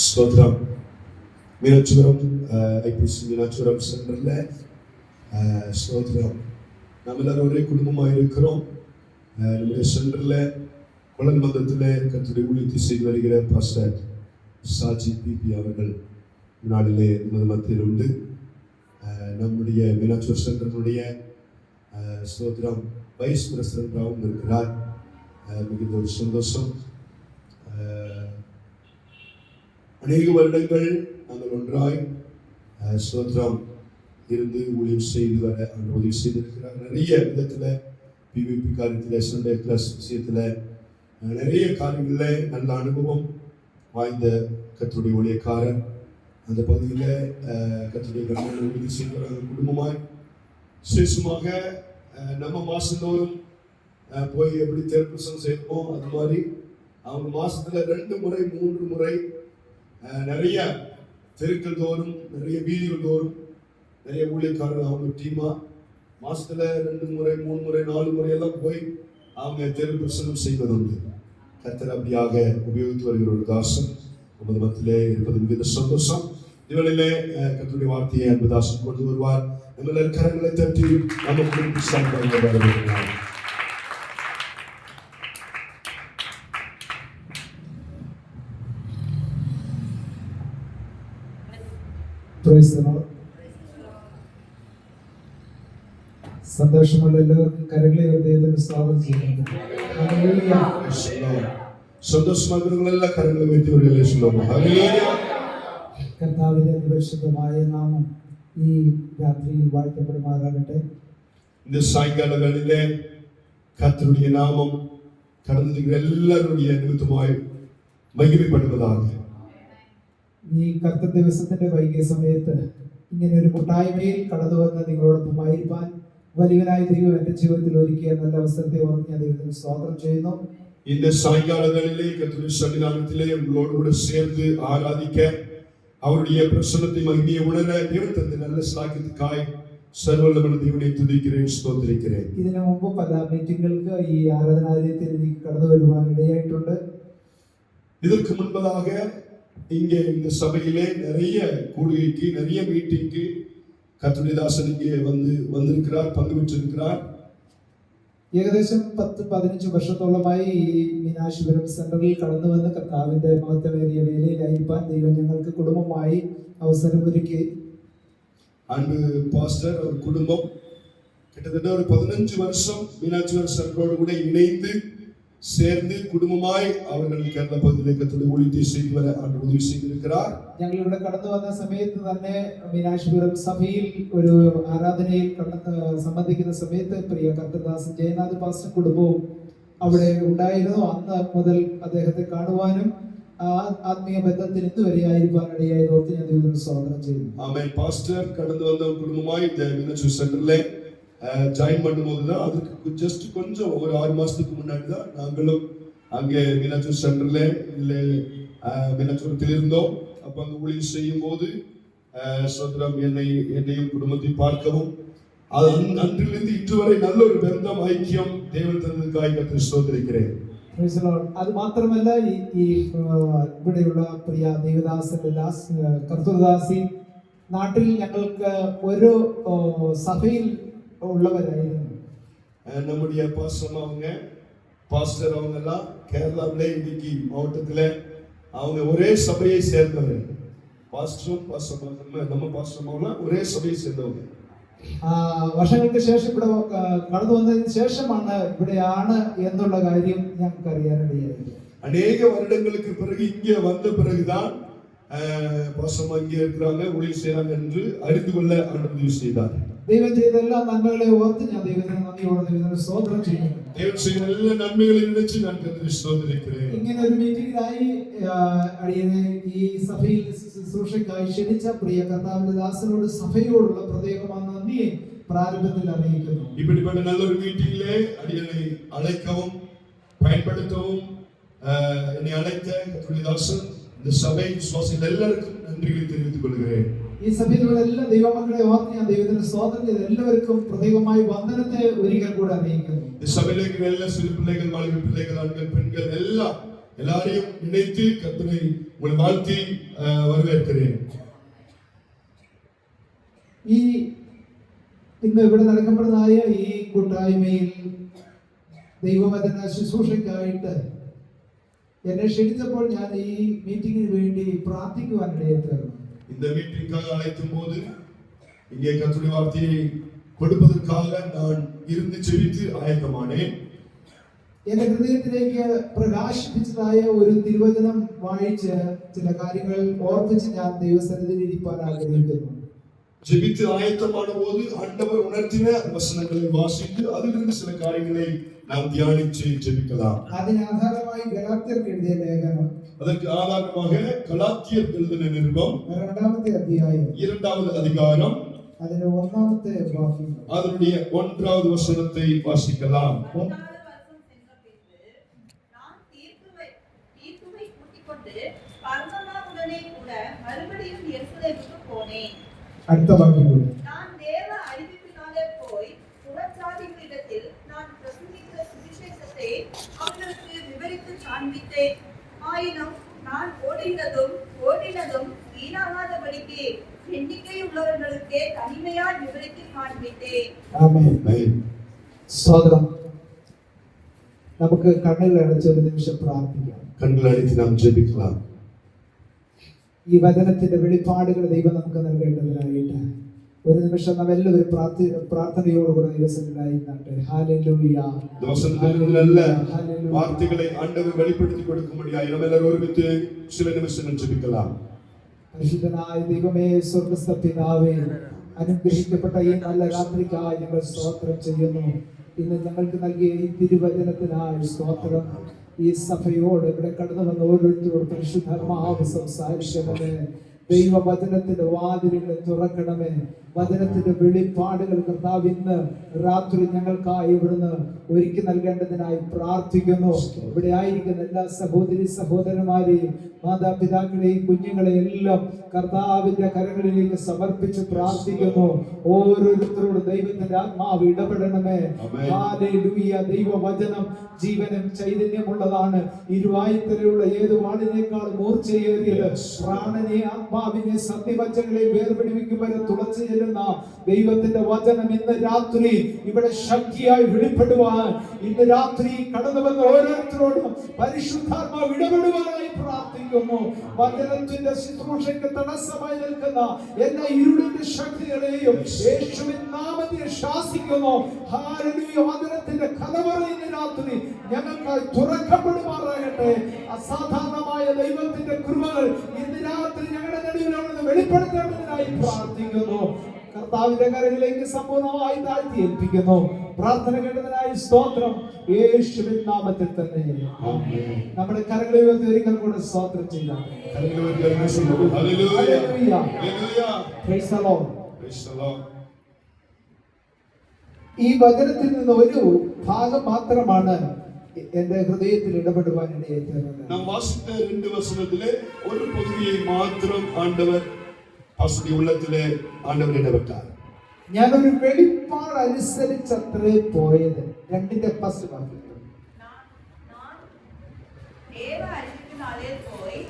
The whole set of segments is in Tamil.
ஸ்தோத்திரம். மீனாட்சிபுரம் ஐபிசி மீனாட்சிபுரம் சென்டரில் ஸ்தோத்திரம். நம்ம எல்லாரும் ஒரே குடும்பமாக இருக்கிறோம். நம்முடைய சென்டரில் குழல் மந்தத்தில் கர்த்தருடைய ஊழியத்தை செய்து வருகிற பாஸ்டர் சாஜி பிபி அவர்கள் நாளிலே நமது மத்தியில் உண்டு. நம்முடைய மீனாட்சிபுரம் சென்டரினுடைய ஸ்தோத்திரம் வைஸ் பிரசிடண்டாகவும் இருக்கிறார். மிகுந்த ஒரு சந்தோஷம். அநேக வருடங்கள் நாங்கள் ஒன்றாய் ஸ்தோத்திரம் இருந்து ஊழியம் செய்து வர அவர் உதவி செய்திருக்கிறார். நிறைய விதத்தில் பிவிபி காரியத்தில், சண்டே கிளாஸ் விஷயத்தில், நிறைய காரியங்களில் நல்ல அனுபவம் வாய்ந்த கர்த்தருடைய ஊழியக்காரர். அந்த பகுதியில் கர்த்தருடைய கர்மங்களை உறுதி செய்து வர குடும்பமாய் விசேஷமாக நம்ம மாதந்தோறும் போய் எப்படி தேர்தல் செய்வோம் அது மாதிரி அவங்க மாதத்தில் 2 முறை 3 முறை நிறைய தெருக்கள் தோறும், நிறைய வீதிகள் தோறும் நிறைய ஊழியக்காரர்கள் அவங்க டீமா மாசத்துல 2 முறை 3 முறை 4 முறையெல்லாம் போய் அவங்க தெரு பிரசனம் செய்வதுண்டு. கர்த்தர் அப்படியாக உபயோகித்து வருகிற ஒரு தாசன் நமது மத்தியிலே இருப்பது மிகுந்த சந்தோஷம். இவளிலே கர்த்தருடைய வார்த்தையை அன்பு தாசன் கொண்டு வருவார். நம்மள கரங்களை தட்டி நம்ம குறிப்பிட்டு சாப்பிடுவாங்க. സന്തോഷമുള്ള എല്ലാവർക്കും കരങ്ങളെ ദൈവത്തിന് സ്വാഗതം ചെയ്യുന്നു. സന്തോഷമാകുന്നവരെല്ലാം കരങ്ങളെ ഉയർത്തി കർത്താവിന്റെ പരിശുദ്ധമായ നാമം ഈ രാത്രിയിൽ വാഴ്ത്തപ്പെടുമാറാകട്ടെ. இந்த சாயங்காலங்களிலே கர்த்தருடைய நாமம் கடந்து எல்லாருடைய நிமித்தமாய் മഹിമപ്പെടുவதாக. ഈ കർത്തൃ ദിവസത്തിന്റെ വൈകിയ സമയത്ത് ഇങ്ങനെ ഒരു കൂട്ടായ്മയിൽ കടന്നു വന്ന് നിങ്ങളോടൊപ്പമായിരിക്കാൻ വലിയവനായ ദൈവം എന്റെ ജീവിതത്തിൽ ഒരുക്കിയ നല്ല അവസരത്തെ ഓർത്ത് ഞാൻ ദൈവത്തിന് സ്തോത്രം ചെയ്യുന്നു. இந்த சாயங்காலங்களிலே கர்த்தருடைய சன்னிதானத்திலே உங்களோடு கூட சேர்ந்து ஆராதிக்க, அவருடைய பிரசன்னத்தை மகிமையை உணர தேவன் தந்த நல்ல ஸ்லாக்கியத்துக்காய் സർവ്വവല്ലഭനായ ദൈവത്തെ തുതിக்கிறேன், സ്തോത്രിக்கிறேன். ഇതിനു മുമ്പ് പല മീറ്റിങ്ങുകൾക്ക് ഈ ആരാധനാലയത്തിൽ എനിക്ക് കടന്നു വരുവാൻ ഇടയായിട്ടുണ്ട്. இதற்கு முன்பதாக இங்கே இந்த சபையிலே நிறைய கூடுகைக்கு, நிறைய மீட்டிங்க்கு கர்த்தருடைய தாசன் இங்கே வந்திருக்கிறார், பங்கு பெற்றிருக்கிறார். ഏകദേശം 10-15 വർഷത്തോളമായി ഈ മീനാക്ഷിപുരം സെന്ററിൽ കടന്നു വന്ന് കർത്താവിന്റെ മഹത്വമേറിയ വേലയിലായിരിക്കാൻ ദൈവം ഞങ്ങൾക്ക് കുടുംബമായി അവസരമൊരുക്കി. அன்பு பாஸ்டர் ஒரு குடும்பம் கிட்டத்தட்ட ஒரு 15 வருஷம் மீனாட்சிபுரம் சென்டரோடு கூட இணைந்து சேர்ந்து குடும்பமாய் அவர்கள் കേരള പദ്ധതിയിലേക്ക് കർത്തருடைய ஊழியத்தை செய்து வர அவர் உதவி செய்திருக்கிறார். ഞങ്ങൾ ഇവിടെ കടന്നു വന്ന സമയത്ത് തന്നെ മീനാക്ഷിപുരം സഭയിൽ ഒരു ആരാധനയിൽ സംബന്ധിക്കുന്ന സമയത്ത് പ്രിയ കർത്തദാസൻ ജയനാഥ് പാസ്റ്റർ കുടുംബവും അവിടെ ഉണ്ടായിരുന്നു. അന്ന് മുതൽ അദ്ദേഹത്തെ കാണുവാനും ആത്മീയ ബന്ധത്തിൽ ഇന്നുവരെ ആയിരിക്കാൻ ഇടയായി ഓർത്ത് ഞാൻ ദൈവത്തിന് സ്വാഗതം ചെയ്യുന്നു. ആമേൻ. പാസ്റ്റർ കടന്നു വന്ന കുടുംബമായി മീനാക്ഷിപുരം സെന്ററിലെ ஜாயின் பண்ணும்போது தான், அதுக்கு ஜஸ்ட் கொஞ்சம் ஒரு 6 மாசத்துக்கு முன்னாடி தான் நாங்களும் அங்கே மீனாட்சிபுரம் சென்டர்ல இல்லை மீனாட்சிபுரத்தில் இருந்தோம். அப்போ அங்கே ஊழியம் செய்யும் போது சோதரம் என்னையும் குடும்பத்தை பார்க்கவும், அது அன்றிலிருந்து இன்று வரை நல்ல ஒரு பந்தம், ஐக்கியம் தேவன் தந்ததுக்காக கர்த்தரை ஸ்தோத்திரிக்கிறேன். അത് മാത്രമല്ല ഈ ഇവിടെയുള്ള പ്രിയ ദേവദാസന്റെ കർത്തൃദാസി നാട്ടിൽ ഞങ്ങൾക്ക് ഒരു സഭയിൽ உள்ளவராയിരുന്നു. நம்முடைய பாஸ்டர் அவங்க எல்லாம் கேரளாவிலே இன்னைக்கு மாவட்டத்தில் அவங்க ஒரே சபையை சேர்ந்தவர்கள். பாஸ்டரும் நம்ம பாஸ்டர்மாவெல்லாம் ஒரே சபையை சேர்ந்தவங்க. വർഷങ്ങൾക്ക് ശേഷം ഇവിടെ കടന്നു വന്നതിന് ശേഷമാണ് ഇവിടെയാണ് എന്നുള്ള കാര്യം ഞങ്ങൾക്ക് അറിയാനിടയായി. அநேக வருடங்களுக்கு பிறகு இங்கே வந்த பிறகுதான் பாஸ்டர்மா இங்கே இருக்கிறாங்க, ஊழியம் செய்யறாங்க என்று அறிந்து கொள்ள அனுமதி செய்தார். ദൈവം ചെയ്ത എല്ലാ നന്മകളെ ഓർത്ത് ഞാൻ ദൈവത്തിന് നന്ദിയോടെ ദൈവത്തിന് സ്തോത്രം ചെയ്യുന്നു. ദൈവം ചെയ്ത എല്ലാ നന്മകളെയും നിனைச்சு ഞാൻ കർത്തരെ സ്തോത്രിக்கிறேன். ഇങ്ങനെ ഒരു മീറ്റിംഗിനായി അടിയനെ ഈ സഭയിൽ ശുശ്രൂഷയ്ക്കായി ക്ഷണിച്ച പ്രിയ കർത്താവിന്റെ ദാസനോട് സഭയോടുള്ള പ്രത്യേകമായ നന്ദിയെ പ്രാരംഭത്തിൽ അറിയിക്കുന്നു. இப்படிப்பட்ட நல்ல ஒரு மீட்டிங்கிலே அடியனை அழைக்கவும் பயன்படுத்தவும் என்னை அழைத்த கர்த்தருடைய தாசன் இந்த சபை விசுவாசிகள் எல்லாருக்கும் நன்றிகளை தெரிவித்துக் கொள்கிறேன். ഈ സഭയിലുള്ള എല്ലാ ദൈവമക്കളെ ഓർത്ത് ഞാൻ ദൈവത്തിന് സ്തോത്രം ചെയ്ത് എല്ലാവർക്കും പ്രത്യേകമായി വന്ദനത്തെ ഒരിക്കൽ കൂടെ അറിയിക്കുന്നു. ഈ സഭയിലേക്ക് എല്ലാ சிறு பிள்ளைகள், வாலிப பிள்ளைகள், ஆண்கள், பெண்கள் எல்லாம் எல்லாரையும் நினைத்து கர்த்தரை உங்களை வாழ்த்தி வரவேற்கிறேன். ഈ ഇന്ന് ഇവിടെ നടക്കപ്പെടുന്നതായ ഈ കൂട്ടായ്മയിൽ ദൈവവചന ശുശ്രൂഷയ്ക്കായിട്ട് എന്നെ ക്ഷണിച്ചപ്പോൾ ഞാൻ ഈ മീറ്റിംഗിന് വേണ്ടി പ്രാർത്ഥിക്കുവാൻ ഇടയായിത്തീർന്നു. இந்த மீட்டிங்காக அழைக்கும் போது இங்கே கர்த்தருடைய வார்த்தையை கொடுப்பதற்காக நான் இருந்து ஜெபித்து ஆயத்தமானேன். എന്റെ ഹൃദയത്തിലേക്ക് പ്രകാശിപ്പിച്ചതായ ഒരു തിരുവചനം വായിച്ച് ചില കാര്യങ്ങൾ ഓർപ്പിച്ച് ഞാൻ ദൈവസന്നിധിയിൽ ഇരിക്കാൻ ആഗ്രഹിക്കുന്നു. ஜெபித்து ஆயத்தமான போது ஆண்டவர் உணர்த்தின வசனங்களை வாசித்து அதிலிருந்து சில காரியங்களை நாம் தியானித்து ஜெபிக்கலாம். അതിന് ആധാരമായി ഗലാത്യർക്ക് എഴുതിയ ലേഖനം, அதற்கு ஆதாரமாக கலாத்தியர் எழுதின நிருபம் 2ാമത്തെ അധ്യായം 2வது அதிகாரம் അതിന്റെ 1ാമത്തെ വാക്യം, அதனுடைய 1வது வசனத்தை வாசிக்கலாம். അടുത്ത വാക്യം കൂടി. நான் தேவ அறிவிப்பினாலே போய் புறஜாதிகளிடத்தில் நான் பிரசங்கிக்கிற சுவிசேஷத்தை அவர்களுக்கு விவரித்து காண்பித்தேன். ஆயினும் நான் ஓடினதும் வீணாகாதபடிக்கு எண்ணிக்கை உள்ளவர்களுக்கே தனிமையாய் விவரித்து காண்பித்தேன். ആമേൻ. സ്തോത്രം. നമുക്ക് കണ്ണുകൾ അടച്ച് ഒരു നിമിഷം പ്രാർത്ഥിക്കാം. கண்களை அடித்து நாம் ஜெபிக்கலாம். ഈ വചനത്തിന്റെ വെളിപ്പാടുകൾ ദൈവം നമുക്ക് നൽകേണ്ടതിനായിട്ട് ഒരു നിമിഷം നാം എല്ലാവരും പ്രാർത്ഥനയോടുകൂടെ ദൈവസന്നിധിയിലായിരുന്നാട്ടെ. ഹല്ലേലൂയ. நல்ல வார்த்தைகளை ஆண்டவர் வெளிப்படுத்தி கொடுக்கும்படியாய் நாம் எல்லாரும் ஒருமித்து சில நிமிஷங்கள் ஜெபிக்கலாம். പരിശുദ്ധനായ ദൈവമേ, സ്വർഗ്ഗസ്ഥ പിതാവേ, അനുഗ്രഹിക്കപ്പെട്ട ഈ നല്ല രാത്രിക്കായി ഞങ്ങൾ സ്തോത്രം ചെയ്യുന്നു. ഇന്ന് ഞങ്ങൾക്ക് നൽകിയ ഈ തിരുവചനത്തിനായി സ്തോത്രം. ഈ സഭയോട് ഇവിടെ കടന്നു വന്ന ഓരോരുത്തരോട് പരിശുദ്ധാത്മാവ് സംസാരിക്കണമേ. ദൈവവചനത്തിന്റെ വാതിലുകളെ തുറക്കണമേ. വചനത്തിന്റെ വെളിപ്പാടുകൾ കർത്താവ് ഇന്ന് രാത്രി ഞങ്ങൾക്കായി ഇവിടുന്ന് ഒരുക്കി നൽകേണ്ടതിനായി പ്രാർത്ഥിക്കുന്നു. ഇവിടെ ആയിരിക്കുന്ന എല്ലാ സഹോദരി സഹോദരന്മാരെയും മാതാപിതാക്കളെയും കുഞ്ഞുങ്ങളെയും എല്ലാം കർത്താവിന്റെ കരങ്ങളിലേക്ക് സമർപ്പിച്ച് പ്രാർത്ഥിക്കുന്നു. ഓരോരുത്തരോട് ദൈവത്തിന്റെ ആത്മാവ് ഇടപെടണമേ. ഹല്ലേലൂയ. ദൈവവചനം ജീവനും ചൈതന്യമുള്ളതാണ്. ഇരുവായുത്തലുള്ള ഏത് വാളിനേക്കാൾ മൂർച്ചയേറിയത്. പ്രാണനെ ആത്മാവിനെ സത്യവചനങ്ങളെ വേർപിടിപ്പിക്കും വരെ തുളച്ചു ചെല്ലുന്ന ദൈവത്തിന്റെ വചനം ഇന്ന് രാത്രി ഇവിടെ ശക്തിയായി വെളിപ്പെടുവാൻ ഇന്ന് രാത്രി കടന്നു വന്ന ഓരോരുത്തരോടും പരിശുദ്ധാത്മാവ് ഇടപെടുവാനായി പ്രാർത്ഥിക്കുന്നു. വചനത്തിന്റെ ശുശ്രൂഷയ്ക്ക് തടസ്സമായി നിൽക്കുന്ന എല്ലാ ഇരുളിന്റെ ശക്തികളെയും യേശുവിൻ നാമത്തിൽ ശാസിക്കുന്നു. ഹല്ലേലൂയ. വചനത്തിന്റെ കലവറ ഇന്ന് രാത്രി ഞങ്ങൾക്കായി തുറക്കപ്പെടുമാറാകട്ടെ. അസാധാരണമായ ദൈവത്തിന്റെ കൃപകൾ ഇന്ന് രാത്രി ഞങ്ങളുടെ നടുവിൽ വെളിപ്പെടുത്തേണ്ടതിനായി പ്രാർത്ഥിക്കുന്നു. കർത്താവിന്റെ കരങ്ങളിലേക്ക് സമ്പൂർണ്ണമായി താഴ്ത്തി ഏൽപ്പിക്കുന്നു. പ്രാർത്ഥന കേട്ടതിനായി സ്തോത്രം. യേശുവിൻ നാമത്തിൽ തന്നെ നമ്മുടെ കരങ്ങളെ ഉയർത്തി ഒരിക്കൽ കൂടെ സ്തോത്രം ചെയ്യാം. ഈ വചനത്തിൽ നിന്ന് ഒരു ഭാഗം മാത്രമാണ് എന്റെ ഹൃദയത്തിൽ ഇടപെടുവാൻ ഇടയായിത്തീർന്നത്. നാം വാസിച്ച 2 വചനത്തിലെ ഒരു പകുതിയെ മാത്രം ആണ്ടവർ പാസ്റ്ററുടെ ഉള്ളത്തിലെ ആണ്ടവർ ഇടപെട്ടാർ. ഞാനൊരു വെളിപ്പാട് അനുസരിച്ചത്രേ പോയത്. 2ന്റെ ഫസ്റ്റ് വാക്യം. நான் தேவ அறிவிப்பினாலே போய்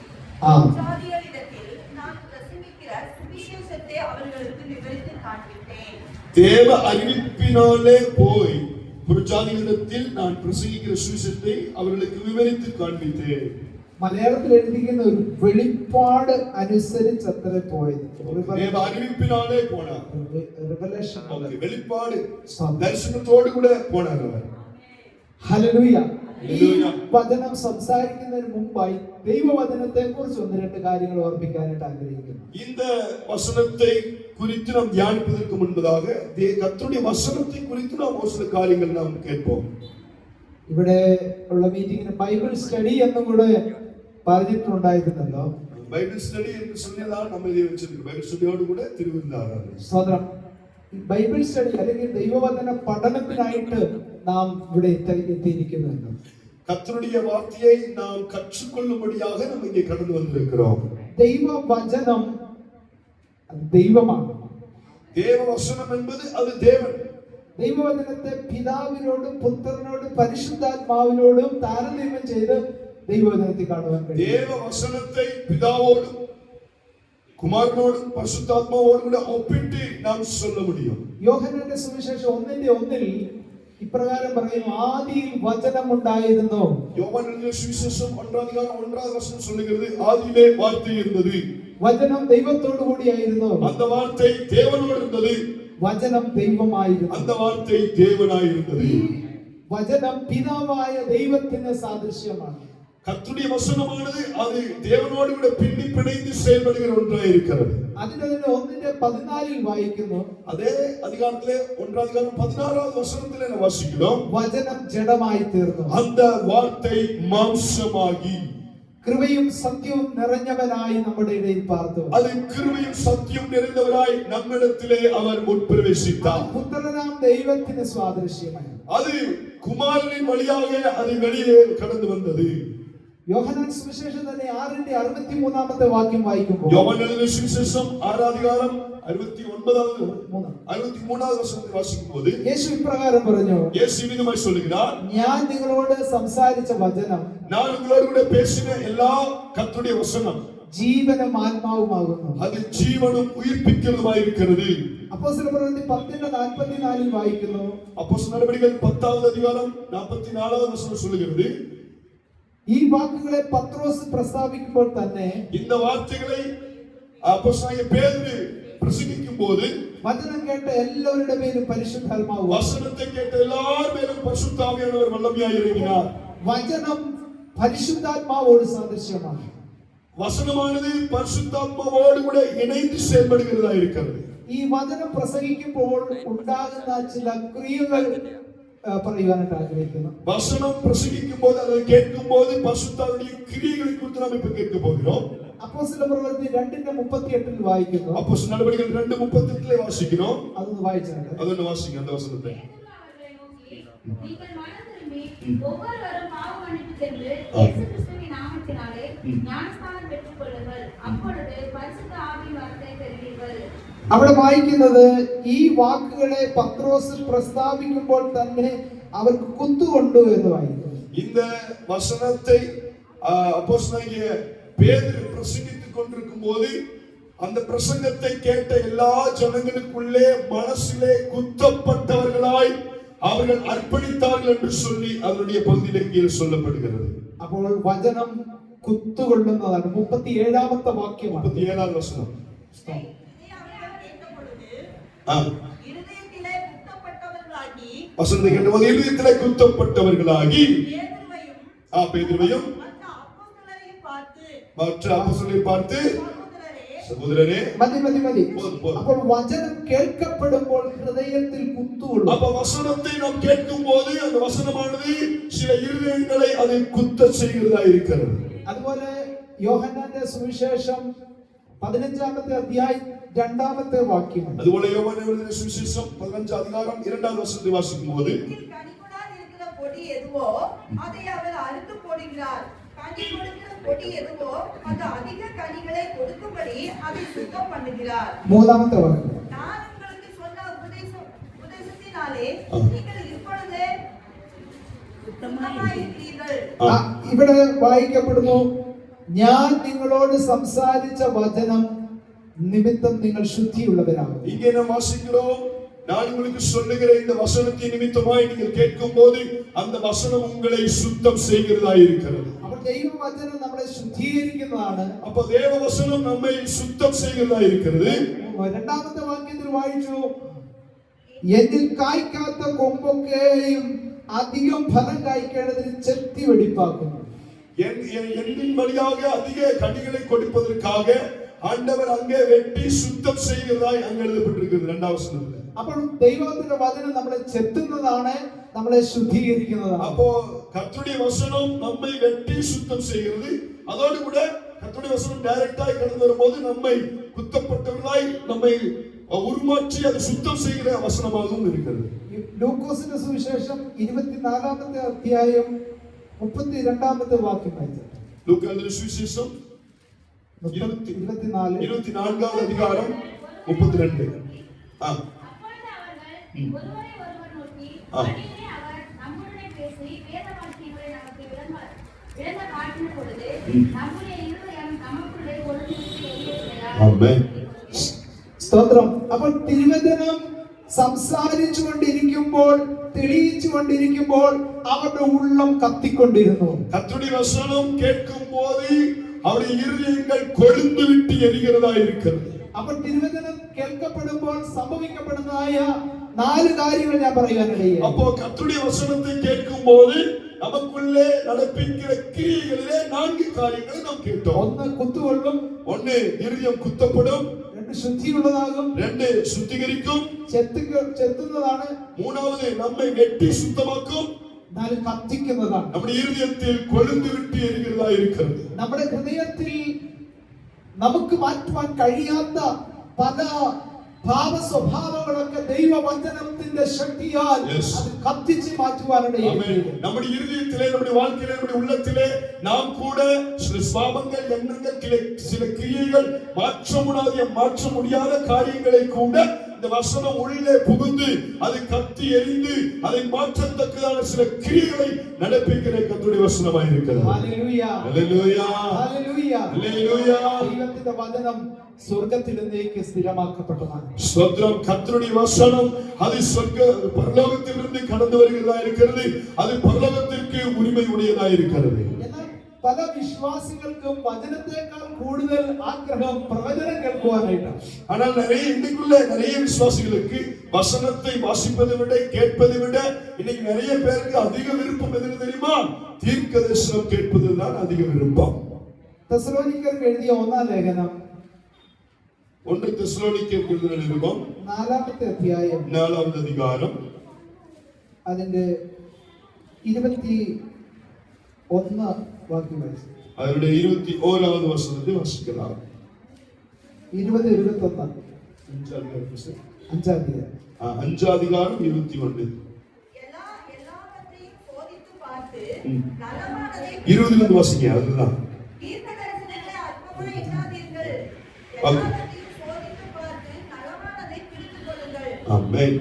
ஆம். புறஜாதிகளிடத்தில் நான் பிரசங்கிக்கிற சுவிசேஷத்தை அவர்களுக்கு விவரித்து காண்பித்தேன். தேவ அறிவிப்பினாலே போய் புறஜாதிகளிடத்தில் நான் பிரசங்கிக்கிற சுவிசேஷத்தை அவர்களுக்கு விவரித்து காண்பித்தேன். മലയാളത്തിൽ എഴുതിയിരിക്കുന്ന ഒരു വെളിപ്പാട് അനുസരിച്ച് അത്ര പോയത്. தேவ அறிவிப்பினாலே போனார். റിവലേഷൻ. വെളിപ്പാട് ദർശനത്തോട് കൂടെ പോനാർ അവർ. ഹല്ലേലൂയ. ഈ വചനം സംസാരിക്കുന്നതിന് മുമ്പായി ദൈവവചനത്തെ കുറിച്ച് 1-2 കാര്യങ്ങൾ ഓർമ്മിക്കാനായിട്ട് ആഗ്രഹിക്കുന്നു. இந்த வசனத்தை குறித்து நாம் தியானிப்பதற்கு முன்பதாக கர்த்தருடைய வசனத்தை குறித்து நாம் ஒரு சில காரியங்கள் நாம் கேட்போம். ഇവിടെ ഉള്ള മീറ്റിംഗിന് ബൈബിൾ സ്റ്റഡി എന്നും കൂടെ പറഞ്ഞിട്ടുണ്ടായിരുന്നല്ലോ. ബൈബിൾ സ്റ്റഡി എന്ന് சொன்னതാണ് നമ്മൾ ഇത് വെച്ചിരിക്കുന്നത്. ബൈബിൾ സ്റ്റഡിയോട് കൂടെ തിരുവനന്തപുരം സ്തോത്രം. ബൈബിൾ സ്റ്റഡി അല്ലെങ്കിൽ ദൈവവചന പഠനത്തിനായിട്ട് നാം ഇവിടെ എത്തിയിരിക്കുന്നുണ്ട്. கர்த்தருடைய வார்த்தையை நாம் கற்றுக்கொள்ளும்படியாக நாம் இங்கே கடந்து வந்திருக்கிறோம். ദൈവവചനം ദൈവമാണ്. தேவவசனம் என்பது அது தேவன். ദൈവവചനത്തെ പിതാവിനോടും പുത്രനോടും പരിശുദ്ധാത്മാവിനോടും താരതമ്യം ചെയ്ത് ദൈവവചനത്തിൽ കാണുവാൻ കഴിയും. தேவ வசனத்தை பிதாவோடும் குமாரனோடும் பரிசுத்தாத்மாவோடும் கூட ஒப்பிட்டு நாம் சொல்ல முடியும். യോഹന്നാന്റെ സുവിശേഷം 1:1 ഇപ്രകാരം പറയുന്നു, ആദിയിൽ വചനം ഉണ്ടായിരുന്നു. யோவான் எழுதின சுவிசேஷம் 1:1 வசனம் சொல்லுகிறது, ஆதியிலே வார்த்தை இருந்தது, വചനം ദൈവത്തോടു കൂടിയായിരുന്നു, அந்த வார்த்தை தேவனோடு இருந்தது, വചനം ദൈവമായിരുന്നു. அந்த வார்த்தை தேவனாய் இருந்தது. ഈ വചനം പിതാവായ ദൈവത്തിന് സാദൃശ്യമാണ്. கர்த்தருடைய வசனமானது அது தேவனோடு கூட பின்னி பிணைந்து செயல்படுகிற ஒன்றாய் இருக்கிறது. അതിന്റെ 1:14 വായിക്കുന്നു, அதே அதிகாரத்திலே 1:16 வசனத்திலே நாம் வாசிக்கிறோம், വചനം ജഡമായി തീർന്നു, அந்த வார்த்தை மாംசமாகி കൃപയും സത്യവും നിറഞ്ഞവനായി നമ്മുടെ ഇടയിൽ പാർത്തു. அது கிருபையும் சத்தியம் நிறைந்தவராய் நம்மிடத்திலே அவர் உட்பிரவேசித்தார். പുത്രനാം ദൈവത്തിന് സാദൃശ്യമായി. அது குமாரனின் வழியாக அது வெளியே கடந்து வந்தது. യോഹന്നാൻ സുവിശേഷം തന്നെ 6:63 വാക്യം വായിക്കുമ്പോൾ, யோவான் எழுதின சுவிசேஷம் 6 63 வசனத்தை வாசிக்கும்போது യേശു ഇപ്രകാരം പറഞ്ഞു, இயேசு விதமாய் சொல்லுகிறார், ഞാൻ നിങ്ങളോട് സംസാരിച്ച വചനം நான் உங்களோடு கூட பேசின எல்லா கர்த்தருடைய வசனம் ജീവനും ആത്മാവുമാകുന്നു. அது ஜீவனும் உயிர்ப்பிக்கிறதுமாய் இருக்கிறது. അപ്പോസ്തലപ്രവൃത്തി 10:44 വായിക്കുന്നു, அப்போஸ்தலர் நடபடிகள் 10வது அதிகாரம் 44வது வசனம் சொல்லுகிறது, ഈ വാക്കുകളെ പത്രോസ് പ്രസ്താവിക്കുമ്പോൾ തന്നെ இந்த வார்த்தைகளை அப்போஸ்தலனாகிய பேதுரு பிரசங்கிக்கும் போது വചനം കേട്ട എല്ലാവരുടെ മേലും പരിശുദ്ധാത്മാവ്, வசனத்தை கேட்ட எல்லார் மேலும் பரிசுத்த ஆவியானவர் வல்லமையாய் இறங்கினார். വചനം പരിശുദ്ധാത്മാവോട് സാദൃശ്യമാണ്. வசனமானது பரிசுத்தாத்மாவோடு கூட இணைந்து செயல்படுகிறதா இருக்கிறது. ഈ വചനം പ്രസംഗിക്കുമ്പോൾ ഉണ്ടാകുന്ന ചില ക്രിയകൾ പറയുവാനായിട്ട് ആഗ്രഹിക്കുന്നു. வசனம் பிரசங்கிக்கும் போது அதை கேட்கும் போது பரிசுத்தாவினுடைய கிரியைகளை குறித்து நாம் இப்ப கேட்க போகிறோம். അപ്പോസ്തലപ്രവൃത്തി 2:38 വായിക്കുന്നു, அப்போஸ்தலர் நடபடிகள் 2:38 வாசிக்கிறோம். അതൊന്ന് വായിച്ചാൽ அதொன்னு வாசிங்க அந்த வசனத்தை. நீங்கள் மனம் திரும்பி ஒவ்வொருவரும் பாவ மன்னிப்பு சென்று இயேசு கிறிஸ்துவின் நாமத்தினாலே ஞானஸ்நானம் பெற்றுக் கொள்ளுங்கள், அப்பொழுது பரிசுத்த ஆவியின் வரத்தை பெறுவீர்கள். അവിടെ വായിക്കുന്നത്, ഈ വാക്കുകളെ പത്രോസ് പ്രസ്താവിക്കുമ്പോൾ തന്നെ അവർക്ക് കുത്തുകൊണ്ടു എന്ന് വായിക്കുന്നു. இந்த வசனத்தை அப்போஸ்தலனாகிய பேதுரு பிரசங்கித்துக் கொண்டிருக்கும் போது அந்த பிரசங்கத்தை கேட்ட எல்லா ஜனங்களுக்குள்ளே மனசிலே குத்தப்பட்டவர்களாய் அவர்கள் அர்ப்பணித்தார்கள் என்று சொல்லி அதனுடைய பகுதியிலே கீழே சொல்லப்படுகிறது. അപ്പോൾ വചനം കുത്തുകൊള്ളുന്നതാണ്. 37ാമത്തെ വാക്യമാണ്. 37வது வசனம். இதை அவர்கள் கேட்ட பொழுது ஆ, இருதயத்திலே குத்தப்பட்டவர்களாகி வசனத்தை கேட்டபோது இருதயத்திலே குத்தப்பட்டவர்களாகி பேதுருவையும் மற்ற அப்போஸ்தலரை பார்த்து, സഹോദരരെ മതി മതി മതി. போதும். അപ്പോൾ വചനം കേൾക്കപ്പെടുമ്പോൾ ഹൃദയത്തിൽ കുത്തുകൊള്ളും. அப்ப வசனத்தை நாம் கேட்கும் போது அந்த வசனமானது சில இருதயங்களை அதை குத்த செய்கிறதா இருக்கிறது. അതുപോലെ യോഹന്നാന്റെ സുവിശേഷം 15ാമത്തെ അധ്യായം 2ാമത്തെ വാക്യമാണ്. அதுபோல யோவான் எழுதின சுவிசேஷம் 15 அதிகாரம் 2வது வசனத்தை வாசிக்கும் போது, கனிக்குள்ளால் இருக்கிற பொடி எதுவோ அதை அவர் அறுத்து போடுகிறார், கனி கொடுக்கிற பொடி எதுவோ அது அதிக கனிகளை கொடுக்கும்படி அதை சுத்தம் பண்ணுகிறார். 3ാമത്തെ വാക്യം, நான் உங்களுக்கு சொன்ன உபதேசத்தினாலே நீங்கள் இப்பொழுதே சுத்தமாயிருக்கிறீர்கள். ഇവിടെ വായിക്കപ്പെടുന്നു, ഞാൻ നിങ്ങളോട് സംസാരിച്ച വചനം നിമിത്തം നിങ്ങൾ ശുദ്ധിയുള്ളവരാകും. இங்கே நாம் வாசிக்கிறோம், நான் உங்களுக்கு சொல்லுகிற இந்த வசனத்தின் நிமித்தமாய் நீங்கள் கேட்கும் போது அந்த வசனம் உங்களை சுத்தம் செய்கிறதா இருக்கிறது. അപ്പോൾ ദൈവവചനം നമ്മളെ ശുദ്ധീകരിക്കുന്നതാണ്. அப்ப தேவ வசனம் நம்மை சுத்தம் செய்கிறதா இருக்கிறது. 2ാമത്തെ വാക്യത്തിൽ വായിച്ചു, എന്നിൽ കായ്ക്കാത്ത കൊമ്പൊക്കെയും അധികം ഫലം കായ്ക്കേണ്ടതിന് ചെത്തി വെടിപ്പാക്കുന്നു. எண்ணின் வழியாக அதிக கனிகளை கொடுப்பதற்காக ஆண்டவர் அங்கே வெட்டி சுத்தம் செய்கிறதாய் அங்க எழுதப்பட்டிருக்கிறது 2வது வசனத்துல. അപ്പോൾ ദൈവത്തിന്റെ വചനം നമ്മളെ ചെത്തുന്നതാണ്, നമ്മളെ ശുദ്ധീകരിക്കുന്നതാണ്. அப்போ கர்த்தருடைய வசனம் நம்மை வெட்டி சுத்தம் செய்கிறது. அதோடு கூட கர்த்தருடைய வசனம் டைரக்டாய் கடந்து வரும்போது நம்மை குத்தப்பட்டவர்களாய் நம்மை உருமாற்றி அது சுத்தம் செய்கிற வசனமாகவும் இருக்கிறது. ലൂക്കോസിന്റെ സുവിശേഷം 24ാമത്തെ അധ്യായം 32ാമത്തെ വാക്യം വായിച്ചാൽ, லூக்கா எழுதின சுவிசேஷம் 24வது அதிகாரம் 32. அப்பொழுது அவர்கள் ஒருவரை ஒருவர் நோக்கி, "அடியே அவர் நம்முடனே பேசி வேத வாக்கியங்களை நமக்கு விளங்க காட்டின பொழுது நம்முடைய இருதயம் நமக்குள்ளே ஒழுங்கிற்கு ആമേൻ. സ്തോത്രം. അപ്പോൾ തിരുവചനം സംസാരിച്ചു കൊണ്ടിരിക്കുമ്പോൾ, തെളിയിച്ചു കൊണ്ടിരിക്കുമ്പോൾ അവരുടെ ഉള്ളം കത്തിക്കൊണ്ടിരുന്നു. கர்த்தருடைய வசனம் கேட்கும் போது அவருடைய இருதயங்கள் கொழுந்து விட்டு எரிகிறதா இருக்கிறது. അപ്പോൾ തിരുവചനം കേൾക്കപ്പെടുമ്പോൾ സംഭവിക്കപ്പെടുന്നതായ 4 കാര്യങ്ങൾ ഞാൻ പറയാനിടയായി. அப்போ கர்த்தருடைய வசனத்தை கேட்கும் போது நமக்குள்ளே நடப்பிக்கிற கிரியைகளிலே 4 காரியங்களை நாம் கேட்டோம். ഒന്ന് കുത്തുകൊള്ളും, 1 இருதயம் குத்தப்படும், 2 ശുദ്ധിയുള്ളതാകും, 2 சுத்திகரிக்கும், ചെത്തുന്നതാണ്, 3வது நம்மை வெட்டி சுத்தமாக்கும், 4 കത്തിക്കുന്നതാണ്. நம்முடைய இருதயத்தில் கொழுந்து விட்டு எரிகிறதா இருக்கிறது. നമ്മുടെ ഹൃദയത്തിൽ നമുക്ക് മാറ്റുവാൻ കഴിയാത്ത പല ഭാവ സ്വഭാവങ്ങളൊക്കെ ദൈവവചനത്തിന്റെ ശക്തിയാൽ Yes. അത് കത്തിച്ച് മാറ്റുവാനിടയായി. ஆமென். நம்முடைய இருதயத்திலே, நம்முடைய வாழ்க்கையிலே, நம்முடைய உள்ளத்திலே நாம் கூட சில சுபாவங்கள், எண்ணங்கள், சில கிரியைகள், மாற்ற முடியாத காரியங்களை கூட இந்த வசனம் உள்ளே புகுந்து அது கத்தி எரிந்து அதை மாற்றத்தக்கதான சில கிரியைகளை நடப்பிக்கிற கர்த்தருடைய வசனமாய் இருக்கிறது. ഹല്ലേലൂയ, ஹல்லேலூயா, ഹല്ലേലൂയ. ஹல்லேலூயா. ദൈവത്തിന്റെ വചനം സ്വർഗ്ഗത്തിലേക്ക് സ്ഥിരമാക്കപ്പെട്ടതാണ്. ஸ்தோத்திரம். கர்த்தருடைய வசனம் அது பரலோகத்திலிருந்து கடந்து வருகிறதா இருக்கிறது. அது பரலோகத்திற்கு உரிமை உடையதா இருக்கிறது. എന്നാൽ പല വിശ്വാസികൾക്കും വചനത്തെക്കാൾ കൂടുതൽ ആഗ്രഹം പ്രവചനം കേൾക്കുവാനായിട്ടാണ്. ஆனால் இன்னைக்குள்ள நிறைய விசுவாசிகளுக்கு வசனத்தை வாசிப்பதை விட, கேட்பதை விட இன்னைக்கு நிறைய பேருக்கு அதிக விருப்பம் எது தெரியுமா? தீர்க்கதரிசனம் கேட்பதுதான் அதிக விருப்பம். തെസ്സലോനിക്കർക്ക് എഴുതിയ 1-ാം ലേഖനം 1 தெசலோனிக்கேயருக்கு எழுதின நிருபம் 4-ാമത്തെ അധ്യായം 4வது அதிகாரம் അതിന്റെ 21 വാക്യം വായിച്ചു. அதனுடைய 21வது வசனத்தை வாசிக்கலாம். 20-21 5 அதிகாரம் 21. எல்லாவற்றையும் சோதித்து பார்த்து ம். நலமானதை 20ல இருந்து வாசிங்க. அதுதான். தீர்க்கதரிசனங்களை அற்பமாய் எண்ணாதீர்கள். Okay. எல்லாவற்றையும் சோதித்து பார்த்து நலமானதை பிடித்துக் கொள்ளுங்கள். ஆமென்.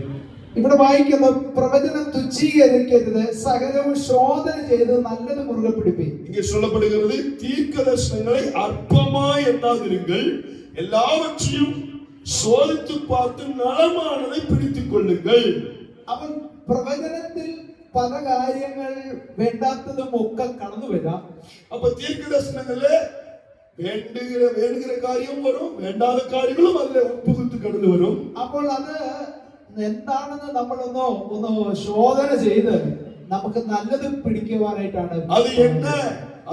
ഇവിടെ വായിക്കുന്ന പ്രവചനം തുച്ഛീകരിക്കരുത്, സകലവും ശോധന ചെയ്ത് നല്ലത് മുറുകെ പിടിപ്പി. இங்கே சொல்லப்படுகிறது, தீர்க்கதரிசனங்களை அற்பமாய் எண்ணாதிருங்கள், எல்லாவற்றையும் சோதித்து பார்த்து நலமானதை பிடித்துக் கொள்ளுங்கள். അവൻ പ്രവചനത്തിൽ പല കാര്യങ്ങൾ വേണ്ടാത്തതും ഒക്കെ കടന്നു വരാം. அப்ப தீர்க்கதரிசனங்கள வேண்டுகிற காரியம் வரும், வேண்டாத காரியங்களும் அதுல உட்புகுத்து கடந்து வரும். അപ്പോൾ അത് എന്താണെന്ന് നമ്മളൊന്ന് ശോധന ചെയ്ത് നമുക്ക് നല്ലത് പിടിക്കുവാനായിട്ടാണ്. அது என்ன?